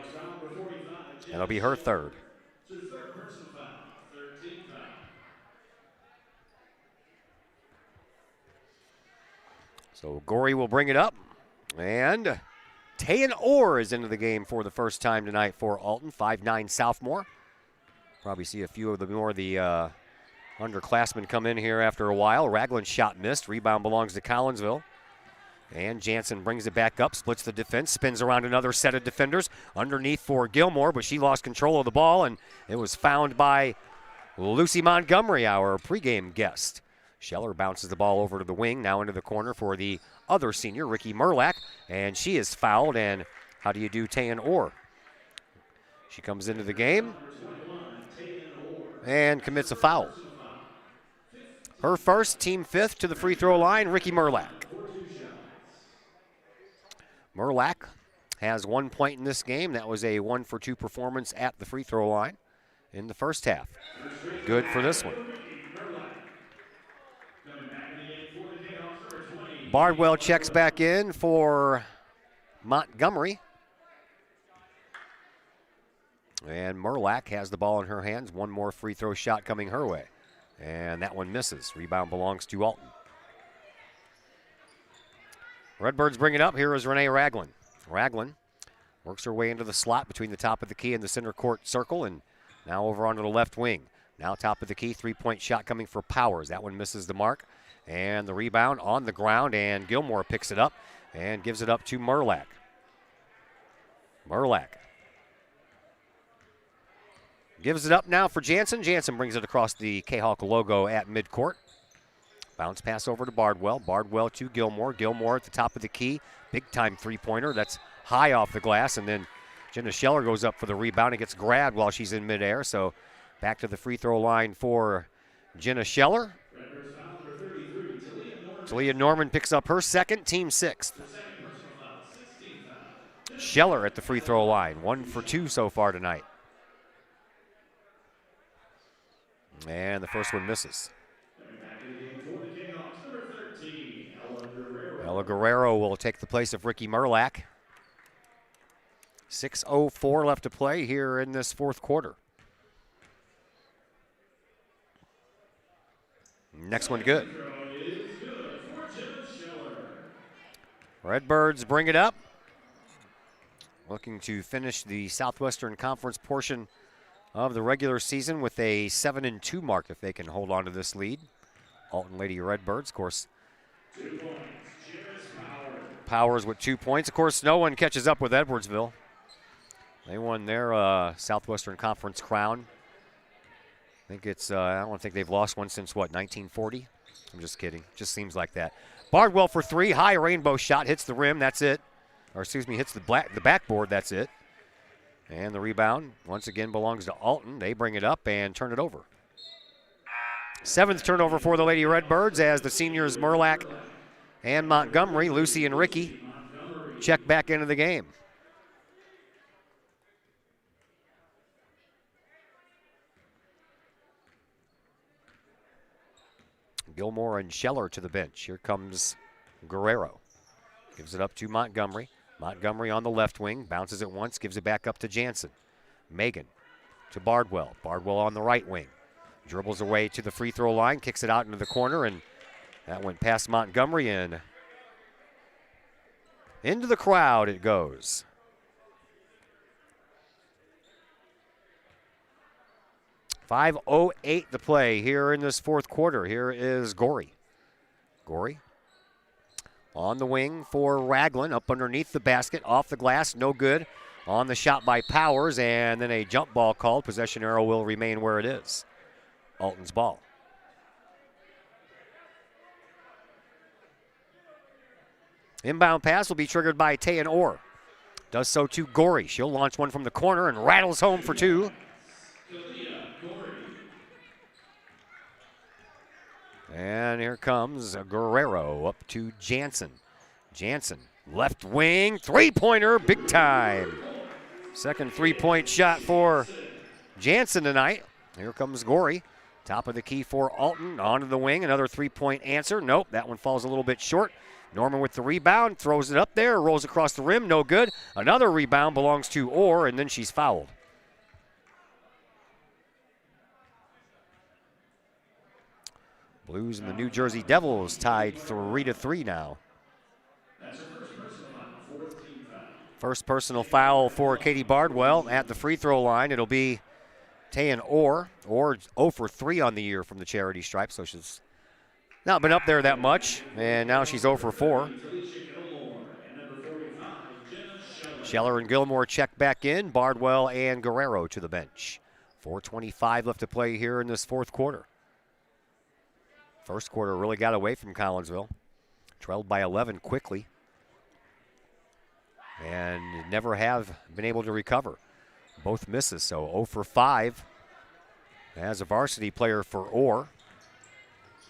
S1: That'll be her third. So Gorey will bring it up, and Tayan Orr is into the game for the first time tonight for Alton, 5'9" sophomore. Probably see a few of the underclassmen come in here after a while. Ragland's shot missed. Rebound belongs to Collinsville. And Jansen brings it back up, splits the defense, spins around another set of defenders underneath for Gilmore, but she lost control of the ball, and it was found by Lucy Montgomery, our pregame guest. Scheller bounces the ball over to the wing, now into the corner for the other senior, Ricky Merlack, and she is fouled. And how do you do Tayan Orr? She comes into the game and commits a foul. Her first, team fifth to the free throw line, Ricky Merlack. Merlack has 1 point in this game. That was a 1-for-2 performance at the free throw line in the first half. Good for this one. Bardwell checks back in for Montgomery. And Merlack has the ball in her hands. One more free throw shot coming her way. And that one misses. Rebound belongs to Alton. Redbirds bring it up. Here is Renee Raglan. Raglan works her way into the slot between the top of the key and the center court circle, and now over onto the left wing. Now top of the key, three-point shot coming for Powers. That one misses the mark. And the rebound on the ground, and Gilmore picks it up and gives it up to Merlack. Merlack gives it up now for Jansen. Jansen brings it across the Kahok logo at midcourt. Bounce pass over to Bardwell. Bardwell to Gilmore. Gilmore at the top of the key. Big-time three-pointer. That's high off the glass, and then Jenna Scheller goes up for the rebound and gets grabbed while she's in midair. So back to the free throw line for Jenna Scheller. Talia Norman picks up her second, team sixth. Scheller at the free throw line, 1 for 2 so far tonight. And the first one misses. Ella Guerrero will take the place of Ricky Merlack. 6:04 left to play here in this fourth quarter. Next one good. Redbirds bring it up. Looking to finish the Southwestern Conference portion of the regular season with a 7-2 mark if they can hold on to this lead. Alton Lady Redbirds, of course. Powers with 2 points. Of course, no one catches up with Edwardsville. They won their Southwestern Conference crown. I think it's, I don't think they've lost one since, what, 1940? I'm just kidding. Just seems like that. Bardwell for three. High rainbow shot. Hits the rim. That's it. Or, excuse me, hits the backboard. That's it. And the rebound, once again, belongs to Alton. They bring it up and turn it over. 7th turnover for the Lady Redbirds as the seniors Merlack and Montgomery, Lucy and Ricky, check back into the game. Gilmore and Scheller to the bench. Here comes Guerrero. Gives it up to Montgomery. Montgomery on the left wing. Bounces it once, gives it back up to Jansen. Megan to Bardwell. Bardwell on the right wing. Dribbles away to the free throw line, kicks it out into the corner, and that went past Montgomery and into the crowd it goes. .508 to play here in this fourth quarter. Here is Gorey. Gorey on the wing for Raglan, up underneath the basket, off the glass, no good. On the shot by Powers, and then a jump ball called. Possession arrow will remain where it is. Alton's ball. Inbound pass will be triggered by Tayan Orr. Does so to Gorey. She'll launch one from the corner and rattles home for two. And here comes Guerrero up to Jansen. Jansen, left wing, three-pointer, big time. Second three-point shot for Jansen tonight. Here comes Gorey. Top of the key for Alton, onto the wing, another three-point answer. Nope, that one falls a little bit short. Norman with the rebound, throws it up there, rolls across the rim, no good. Another rebound belongs to Orr, and then she's fouled. Blues and the New Jersey Devils tied 3-3 now. First personal foul for Katie Bardwell at the free throw line. It'll be Tayan Orr. Orr 0 for 3 on the year from the charity stripe, so she's not been up there that much, and now she's 0 for 4. Scheller and Gilmore check back in. Bardwell and Guerrero to the bench. 4:25 left to play here in this fourth quarter. First quarter really got away from Collinsville. Trailed by 11 quickly. And never have been able to recover. Both misses, so 0 for 5 as a varsity player for Orr.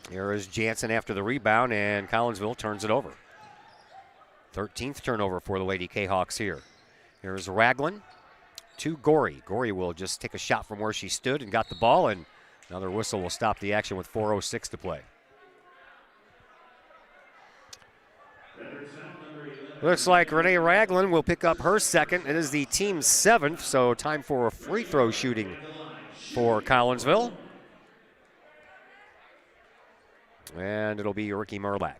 S1: Here is Jansen after the rebound, and Collinsville turns it over. 13th turnover for the Lady Kahawks here. Here's Raglan to Gorey. Gorey will just take a shot from where she stood and got the ball, and another whistle will stop the action with 4:06 to play. Looks like Renee Ragland will pick up her second. It is the team's 7th, so time for a free throw shooting for Collinsville. And it'll be Ricky Merlack.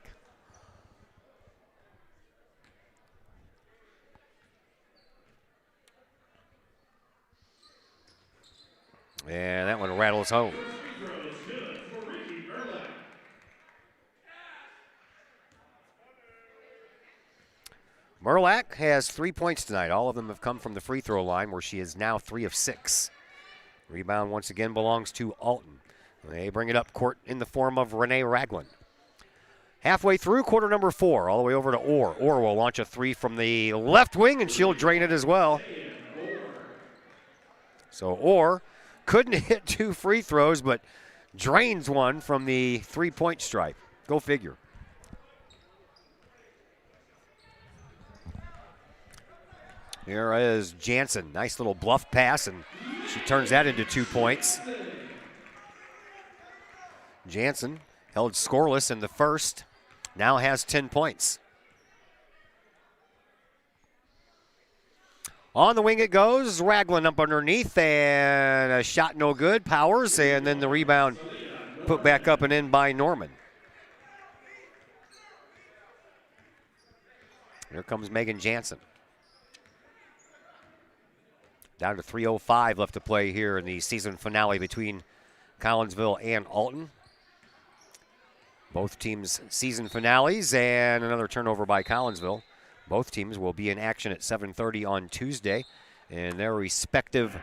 S1: And that one rattles home. Merlack has 3 points tonight. All of them have come from the free throw line, where she is now 3 of 6. Rebound once again belongs to Alton. They bring it up court in the form of Renee Ragland. Halfway through quarter number 4, all the way over to Orr. Orr will launch a 3 from the left wing, and she'll drain it as well. So Orr couldn't hit 2 free throws, but drains one from the 3-point stripe. Go figure. Here is Jansen. Nice little bluff pass, and she turns that into 2 points. Jansen held scoreless in the first, now has 10 points. On the wing it goes. Ragland up underneath, and a shot no good. Powers, and then the rebound put back up and in by Norman. Here comes Megan Jansen. Down to 3:05 left to play here in the season finale between Collinsville and Alton. Both teams' season finales, and another turnover by Collinsville. Both teams will be in action at 7:30 on Tuesday in their respective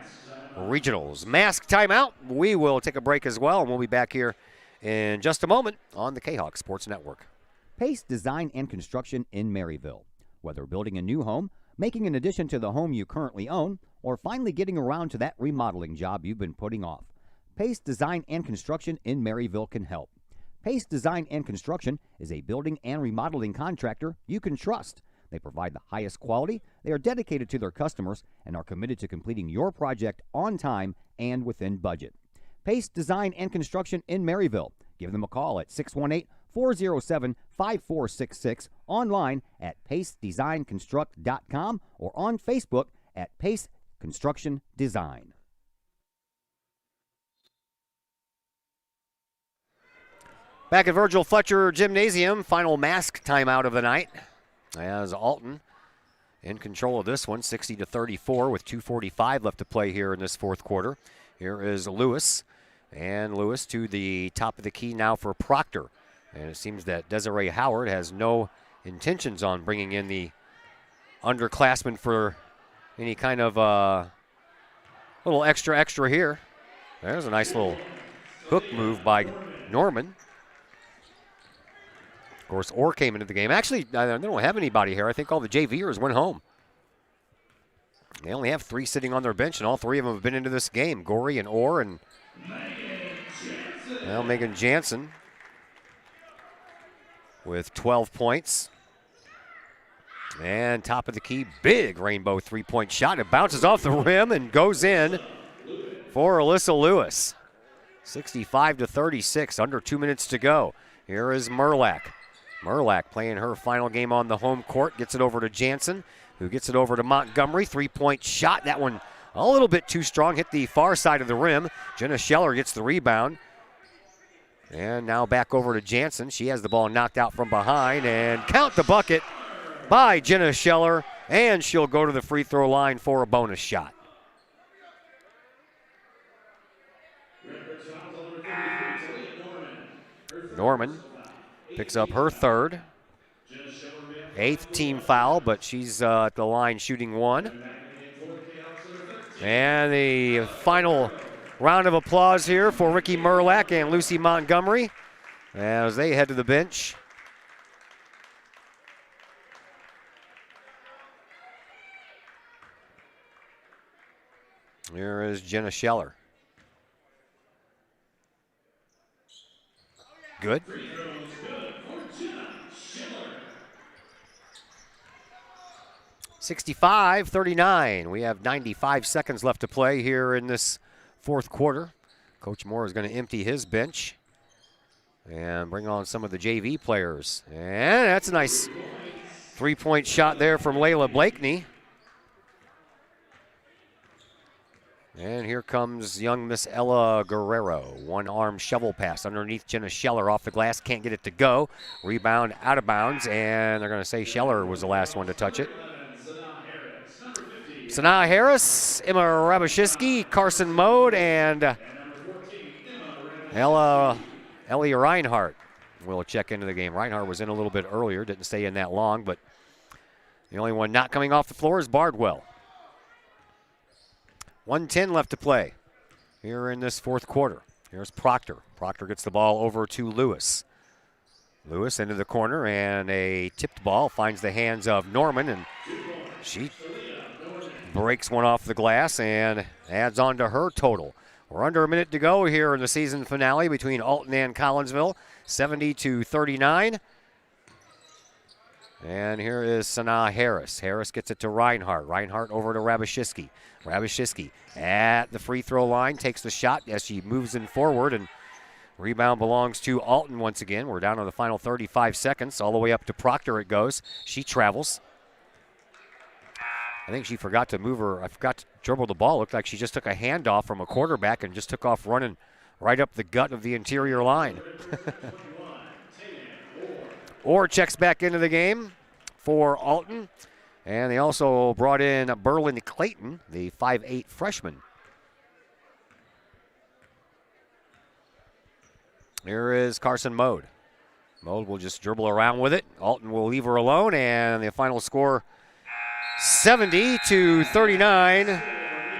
S1: regionals. Mask timeout. We will take a break as well, and we'll be back here in just a moment on the Kahok Sports Network.
S12: Pace Design and Construction in Maryville. Whether building a new home, making an addition to the home you currently own, or finally getting around to that remodeling job you've been putting off, Pace Design and Construction in Maryville can help. Pace Design and Construction is a building and remodeling contractor you can trust. They provide the highest quality, they are dedicated to their customers, and are committed to completing your project on time and within budget. Pace Design and Construction in Maryville. Give them a call at 618-407-5466, online at pacedesignconstruct.com, or on Facebook at Pace Construction Design.
S1: Back at Virgil Fletcher Gymnasium, final mask timeout of the night, as Alton in control of this one, 60-34 with 2:45 left to play here in this fourth quarter. Here is Lewis, and Lewis to the top of the key now for Proctor. And it seems that Desiree Howard has no intentions on bringing in the underclassmen for any kind of little extra here. There's a nice little hook move by Norman. Of course, Orr came into the game. Actually, they don't have anybody here. I think all the JVers went home. They only have 3 sitting on their bench, and all 3 of them have been into this game. Gorey and Orr, and well, Megan Jansen with 12 points. And top of the key, big rainbow 3-point shot. It bounces off the rim and goes in for Alyssa Lewis. 65-36, under 2 minutes to go. Here is Merlack. Merlack playing her final game on the home court, gets it over to Jansen, who gets it over to Montgomery. 3-point shot, that one a little bit too strong, hit the far side of the rim. Jenna Scheller gets the rebound. And now back over to Jansen. She has the ball knocked out from behind, and count the bucket by Jenna Scheller, and she'll go to the free throw line for a bonus shot. Norman picks up her third. 8th team foul, but she's at the line shooting 1. And the final round of applause here for Ricky Merlack and Lucy Montgomery as they head to the bench. Here is Jenna Scheller. Good. (65-39). We have 95 seconds left to play here in this fourth quarter. Coach Moore is going to empty his bench and bring on some of the JV players. And that's a nice Three-point shot there from Layla Blakeney. And here comes young Miss Ella Guerrero. One-arm shovel pass underneath Jenna Scheller off the glass. Can't get it to go. Rebound out of bounds, and they're going to say Scheller was the last one to touch it. Sanaa Harris, Emma Rabashewski, Carson Mode, and Ellie Reinhardt will check into the game. Reinhardt was in a little bit earlier, didn't stay in that long, but the only one not coming off the floor is Bardwell. 1:10 left to play here in this fourth quarter. Here's Proctor. Proctor gets the ball over to Lewis. Lewis into the corner, and a tipped ball finds the hands of Norman, and she breaks one off the glass and adds on to her total. We're under a minute to go here in the season finale between Alton and Collinsville, 70-39. And here is Sanaa Harris. Harris gets it to Reinhardt. Reinhardt over to Rabashewski. Rabashewski at the free throw line takes the shot as she moves in forward, and rebound belongs to Alton once again. We're down to the final 35 seconds. All the way up to Proctor it goes. She travels. I think she forgot to move her. I forgot to dribble the ball. Looked like she just took a handoff from a quarterback and just took off running right up the gut of the interior line. Orr checks back into the game for Alton. And they also brought in Berlin Clayton, the 5'8 freshman. Here is Carson Mode. Mode will just dribble around with it. Alton will leave her alone, and the final score 70-39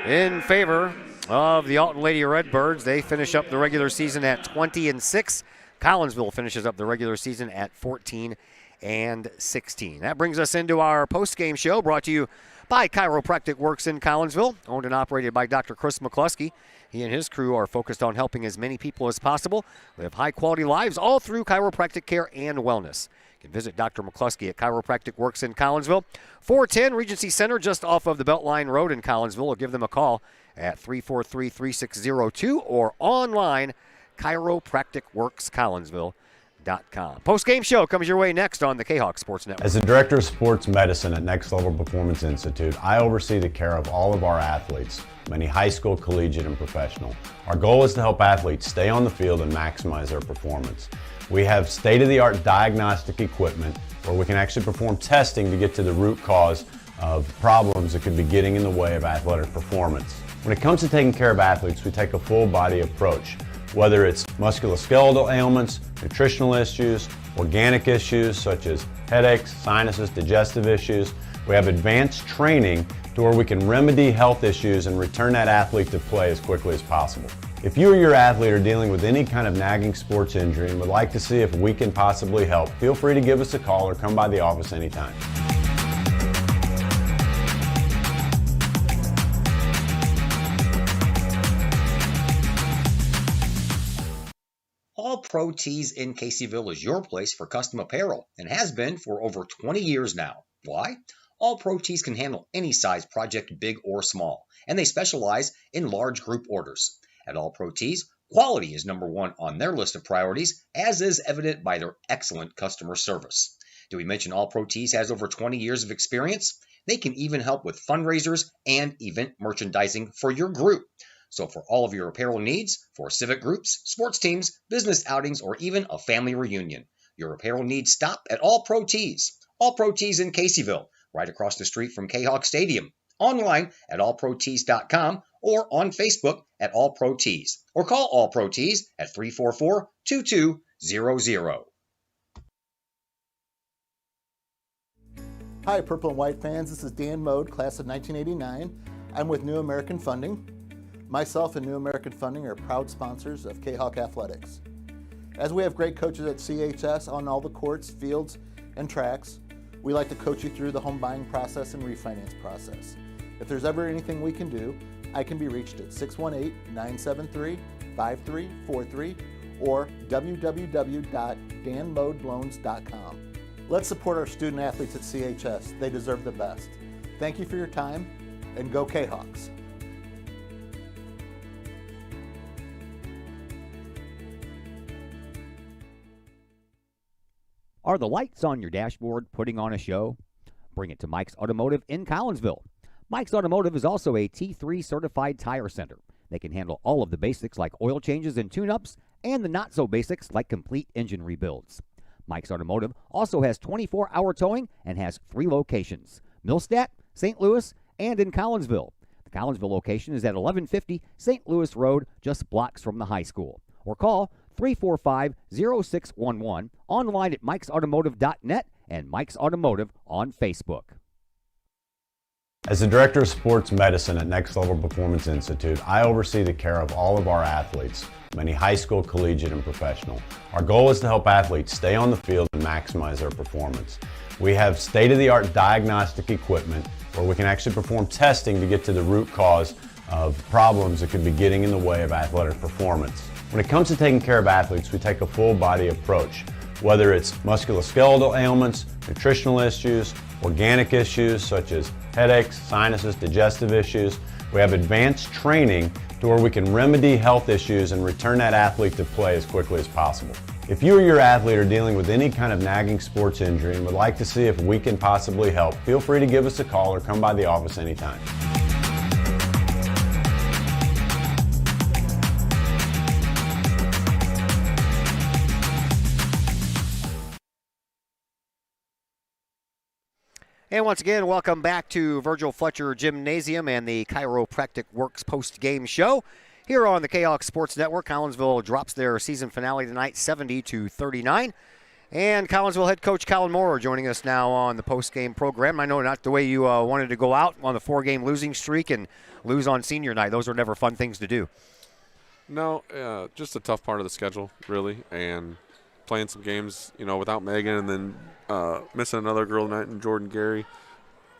S1: in favor of the Alton Lady Redbirds. They finish up the regular season at 20-6. Collinsville finishes up the regular season at 14-16. That brings us into our post-game show, brought to you by Chiropractic Works in Collinsville, owned and operated by Dr. Chris McCluskey. He and his crew are focused on helping as many people as possible live high-quality lives, all through chiropractic care and wellness. You can visit Dr. McCluskey at Chiropractic Works in Collinsville, 410 Regency Center, just off of the Beltline Road in Collinsville, or give them a call at 343-3602 or online, chiropracticworkscollinsville.com. Post-game show comes your way next on the Kahok Sports Network.
S16: As the Director of Sports Medicine at Next Level Performance Institute, I oversee the care of all of our athletes, many high school, collegiate, and professional. Our goal is to help athletes stay on the field and maximize their performance. We have state-of-the-art diagnostic equipment where we can actually perform testing to get to the root cause of problems that could be getting in the way of athletic performance. When it comes to taking care of athletes, we take a full-body approach. Whether it's musculoskeletal ailments, nutritional issues, organic issues such as headaches, sinuses, digestive issues, we have advanced training to where we can remedy health issues and return that athlete to play as quickly as possible. If you or your athlete are dealing with any kind of nagging sports injury and would like to see if we can possibly help, feel free to give us a call or come by the office anytime.
S13: All Pro Tees in Caseyville is your place for custom apparel and has been for over 20 years now. Why? All Pro Tees can handle any size project, big or small, and they specialize in large group orders. At All Pro Tees, quality is number one on their list of priorities, as is evident by their excellent customer service. Did we mention All Pro Tees has over 20 years of experience? They can even help with fundraisers and event merchandising for your group. So for all of your apparel needs, for civic groups, sports teams, business outings, or even a family reunion, your apparel needs stop at All Pro Tees. All Pro Tees in Caseyville, right across the street from Kahok Stadium. Online at allprotees.com or on Facebook at All Pro Tees. Or call All Pro Tees at 344-2200.
S17: Hi, Purple and White fans. This is Dan Mode, class of 1989. I'm with New American Funding. Myself and New American Funding are proud sponsors of Kahok Athletics. As we have great coaches at CHS on all the courts, fields, and tracks, we like to coach you through the home buying process and refinance process. If there's ever anything we can do, I can be reached at 618-973-5343 or www.danmodeloans.com. Let's support our student athletes at CHS. They deserve the best. Thank you for your time, and go Kahawks.
S12: Are the lights on your dashboard putting on a show? Bring it to Mike's Automotive in Collinsville. Mike's Automotive is also a T3 certified tire center. They can handle all of the basics like oil changes and tune-ups and the not-so-basics like complete engine rebuilds. Mike's Automotive also has 24-hour towing and has 3 locations: Millstadt, St. Louis, and in Collinsville. The Collinsville location is at 1150 St. Louis Road, just blocks from the high school. Or call 345-0611, online at mikesautomotive.net and Mike's Automotive on Facebook.
S16: As the Director of Sports Medicine at Next Level Performance Institute, I oversee the care of all of our athletes, many high school, collegiate, and professional. Our goal is to help athletes stay on the field and maximize their performance. We have state-of-the-art diagnostic equipment where we can actually perform testing to get to the root cause of problems that could be getting in the way of athletic performance. When it comes to taking care of athletes, we take a full-body approach, whether it's musculoskeletal ailments, nutritional issues, organic issues such as headaches, sinuses, digestive issues. We have advanced training to where we can remedy health issues and return that athlete to play as quickly as possible. If you or your athlete are dealing with any kind of nagging sports injury and would like to see if we can possibly help, feel free to give us a call or come by the office anytime.
S1: And once again, welcome back to Virgil Fletcher Gymnasium and the Chiropractic Works post-game show. Here on the Kahok Sports Network, Collinsville drops their season finale tonight, 70-39. And Collinsville head coach Colin Moore joining us now on the post-game program. I know not the way you wanted to go out on the 4-game losing streak and lose on senior night. Those are never fun things to do.
S18: No, just a tough part of the schedule, really, and playing some games, without Megan, and then missing another girl tonight in Jordan Gary.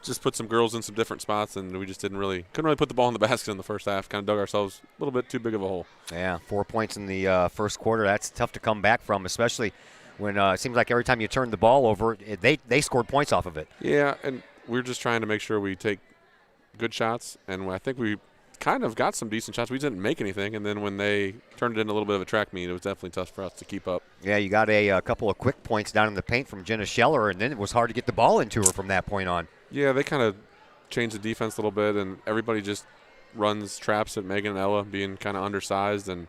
S18: Just put some girls in some different spots, and we just couldn't really put the ball in the basket in the first half. Kind of dug ourselves a little bit too big of a hole.
S1: Yeah, 4 points in the first quarter. That's tough to come back from, especially when it seems like every time you turn the ball over, they scored points off of it.
S18: Yeah, and we're just trying to make sure we take good shots, and I think we kind of got some decent shots. We didn't make anything, and then when they turned it into a little bit of a track meet, it was definitely tough for us to keep up.
S1: Yeah, you got a couple of quick points down in the paint from Jenna Scheller, and then it was hard to get the ball into her from that point on.
S18: Yeah, they kind of changed the defense a little bit, and everybody just runs traps at Megan and Ella being kind of undersized, and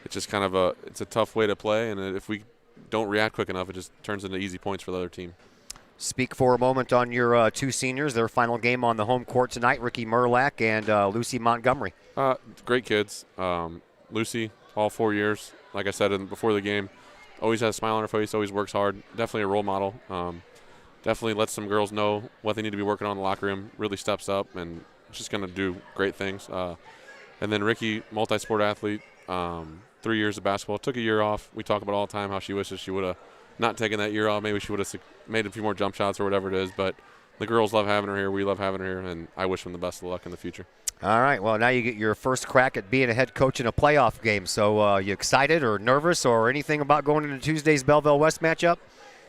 S18: it's just kind of it's a tough way to play, and if we don't react quick enough, it just turns into easy points for the other team.
S1: Speak for a moment on your two seniors, their final game on the home court tonight, Ricky Merlack and Lucy Montgomery.
S18: Great kids. Lucy, all 4 years, like I said before the game, always has a smile on her face, always works hard, definitely a role model. Definitely lets some girls know what they need to be working on in the locker room, really steps up, and just going to do great things. And then Ricky, multi-sport athlete, 3 years of basketball, took a year off. We talk about all the time how she wishes she would have not taken that year off. Maybe she would have made a few more jump shots or whatever it is, but the girls love having her here. We love having her here, and I wish them the best of luck in the future.
S1: All right, well, now you get your first crack at being a head coach in a playoff game. So you excited or nervous or anything about going into Tuesday's Belleville West matchup?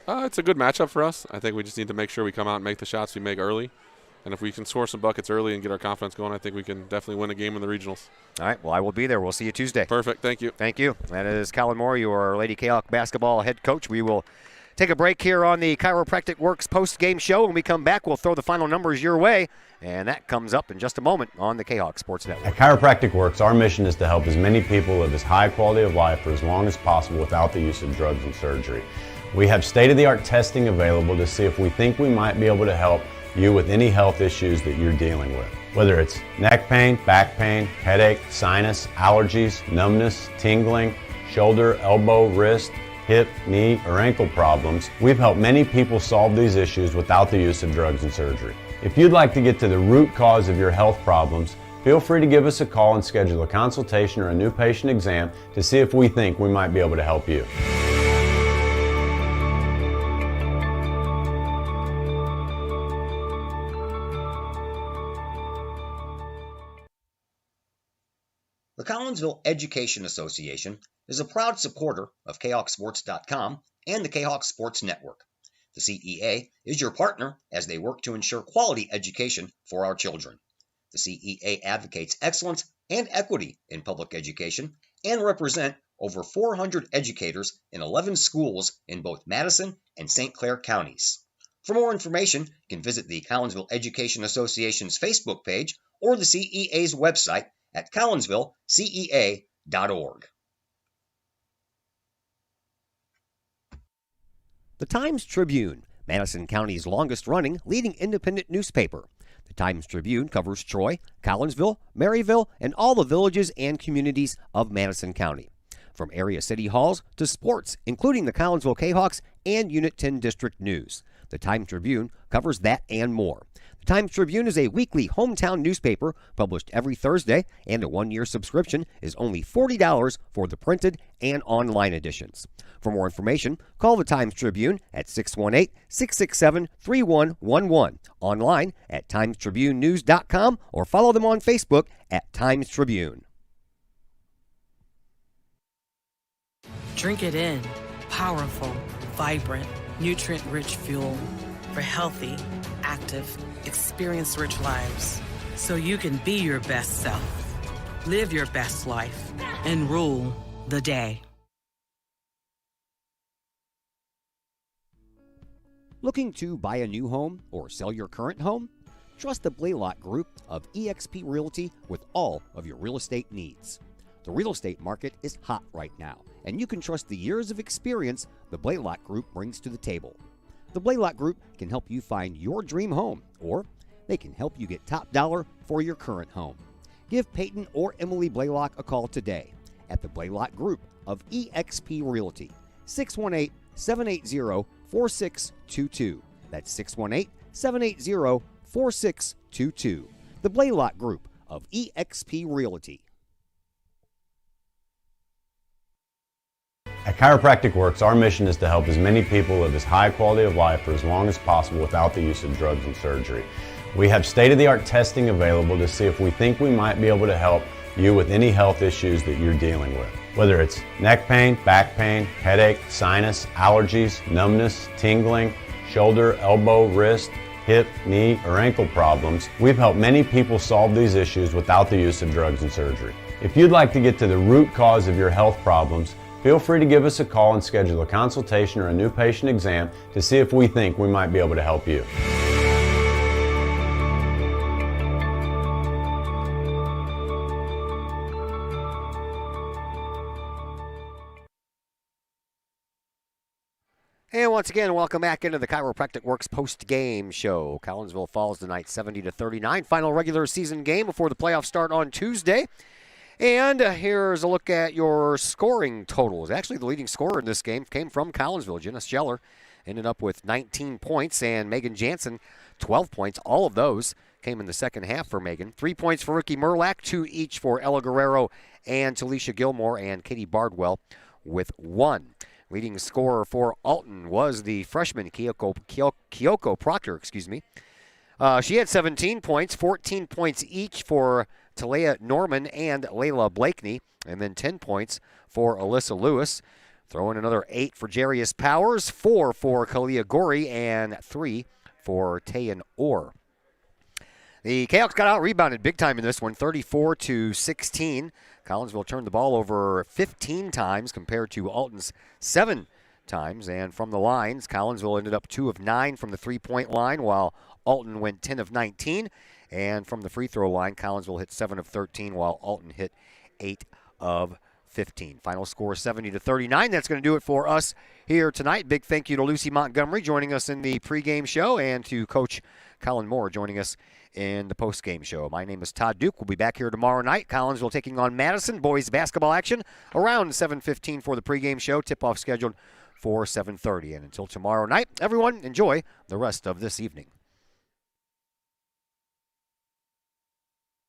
S18: It's a good matchup for us. I think we just need to make sure we come out and make the shots we make early. And if we can score some buckets early and get our confidence going, I think we can definitely win a game in the regionals.
S1: All right, well, I will be there. We'll see you Tuesday.
S18: Perfect. Thank you.
S1: Thank you. That is Colin Moore, your Lady Kahok basketball head coach. We will take a break here on the Chiropractic Works post-game show. When we come back, we'll throw the final numbers your way, and that comes up in just a moment on the Kahok Sports Network.
S16: At Chiropractic Works, our mission is to help as many people live as high quality of life for as long as possible without the use of drugs and surgery. We have state-of-the-art testing available to see if we think we might be able to help you with any health issues that you're dealing with. Whether it's neck pain, back pain, headache, sinus, allergies, numbness, tingling, shoulder, elbow, wrist, hip, knee, or ankle problems, we've helped many people solve these issues without the use of drugs and surgery. If you'd like to get to the root cause of your health problems, feel free to give us a call and schedule a consultation or a new patient exam to see if we think we might be able to help you.
S13: The Collinsville Education Association is a proud supporter of KahokSports.com and the Kahok Sports Network. The CEA is your partner as they work to ensure quality education for our children. The CEA advocates excellence and equity in public education and represent over 400 educators in 11 schools in both Madison and St. Clair counties. For more information, you can visit the Collinsville Education Association's Facebook page or the CEA's website at collinsvillecea.org.
S12: The Times-Tribune, Madison County's longest-running leading independent newspaper. The Times-Tribune covers Troy, Collinsville, Maryville, and all the villages and communities of Madison County. From area city halls to sports, including the Collinsville Kahawks and Unit 10 District News. The Times-Tribune covers that and more. The Times-Tribune is a weekly hometown newspaper published every Thursday, and a one-year subscription is only $40 for the printed and online editions. For more information, call the Times-Tribune at 618-667-3111, online at timestribunenews.com, or follow them on Facebook at Times-Tribune.
S19: Drink it in. Powerful, vibrant, nutrient-rich fuel for healthy, active, experience-rich lives. So you can be your best self, live your best life, and rule the day.
S12: Looking to buy a new home or sell your current home? Trust the Blaylock Group of eXp Realty with all of your real estate needs. The real estate market is hot right now, and you can trust the years of experience the Blaylock Group brings to the table. The Blaylock Group can help you find your dream home, or they can help you get top dollar for your current home. Give Peyton or Emily Blaylock a call today at the Blaylock Group of eXp Realty, 618-780-4622. That's 618-780-4622. The Blaylock Group of eXp Realty.
S16: At Chiropractic Works, our mission is to help as many people live as high quality of life for as long as possible without the use of drugs and surgery. We have state-of-the-art testing available to see if we think we might be able to help you with any health issues that you're dealing with. Whether it's neck pain, back pain, headache, sinus, allergies, numbness, tingling, shoulder, elbow, wrist, hip, knee, or ankle problems, we've helped many people solve these issues without the use of drugs and surgery. If you'd like to get to the root cause of your health problems, feel free to give us a call and schedule a consultation or a new patient exam to see if we think we might be able to help you.
S12: And once again, welcome back into the Chiropractic Works post-game show. Collinsville falls tonight 70-39. Final regular season game before the playoffs start on Tuesday. And here's a look at your scoring totals. Actually, the leading scorer in this game came from Collinsville. Jenna Scheller ended up with 19 points, and Megan Jansen, 12 points. All of those came in the second half for Megan. 3 points for Ricky Murlack, 2 each for Ella Guerrero and Talisha Gilmore, and Katie Bardwell with 1. Leading scorer for Alton was the freshman Kyoko Proctor. She had 17 points, 14 points each for Talea Norman and Layla Blakeney, and then 10 points for Alyssa Lewis. Throw in another 8 for Jarius Powers, 4 for Kalia Gori, and 3 for Tayan Orr. The Kahawks got out-rebounded big time in this one, 34-16. Collinsville turned the ball over 15 times compared to Alton's 7 times. And from the lines, Collinsville ended up 2 of 9 from the three-point line, while Alton went 10 of 19. And from the free throw line, Collinsville hit 7 of 13, while Alton hit 8 of 15. Final score 70-39. That's going to do it for us here tonight. Big thank you to Lucy Montgomery joining us in the pregame show, and to Coach Colin Moore joining us in the postgame show. My name is Todd Duke. We'll be back here tomorrow night. Collinsville taking on Madison. Boys basketball action around 7:15 for the pregame show. Tip-off scheduled for 7:30. And until tomorrow night, everyone, enjoy the rest of this evening.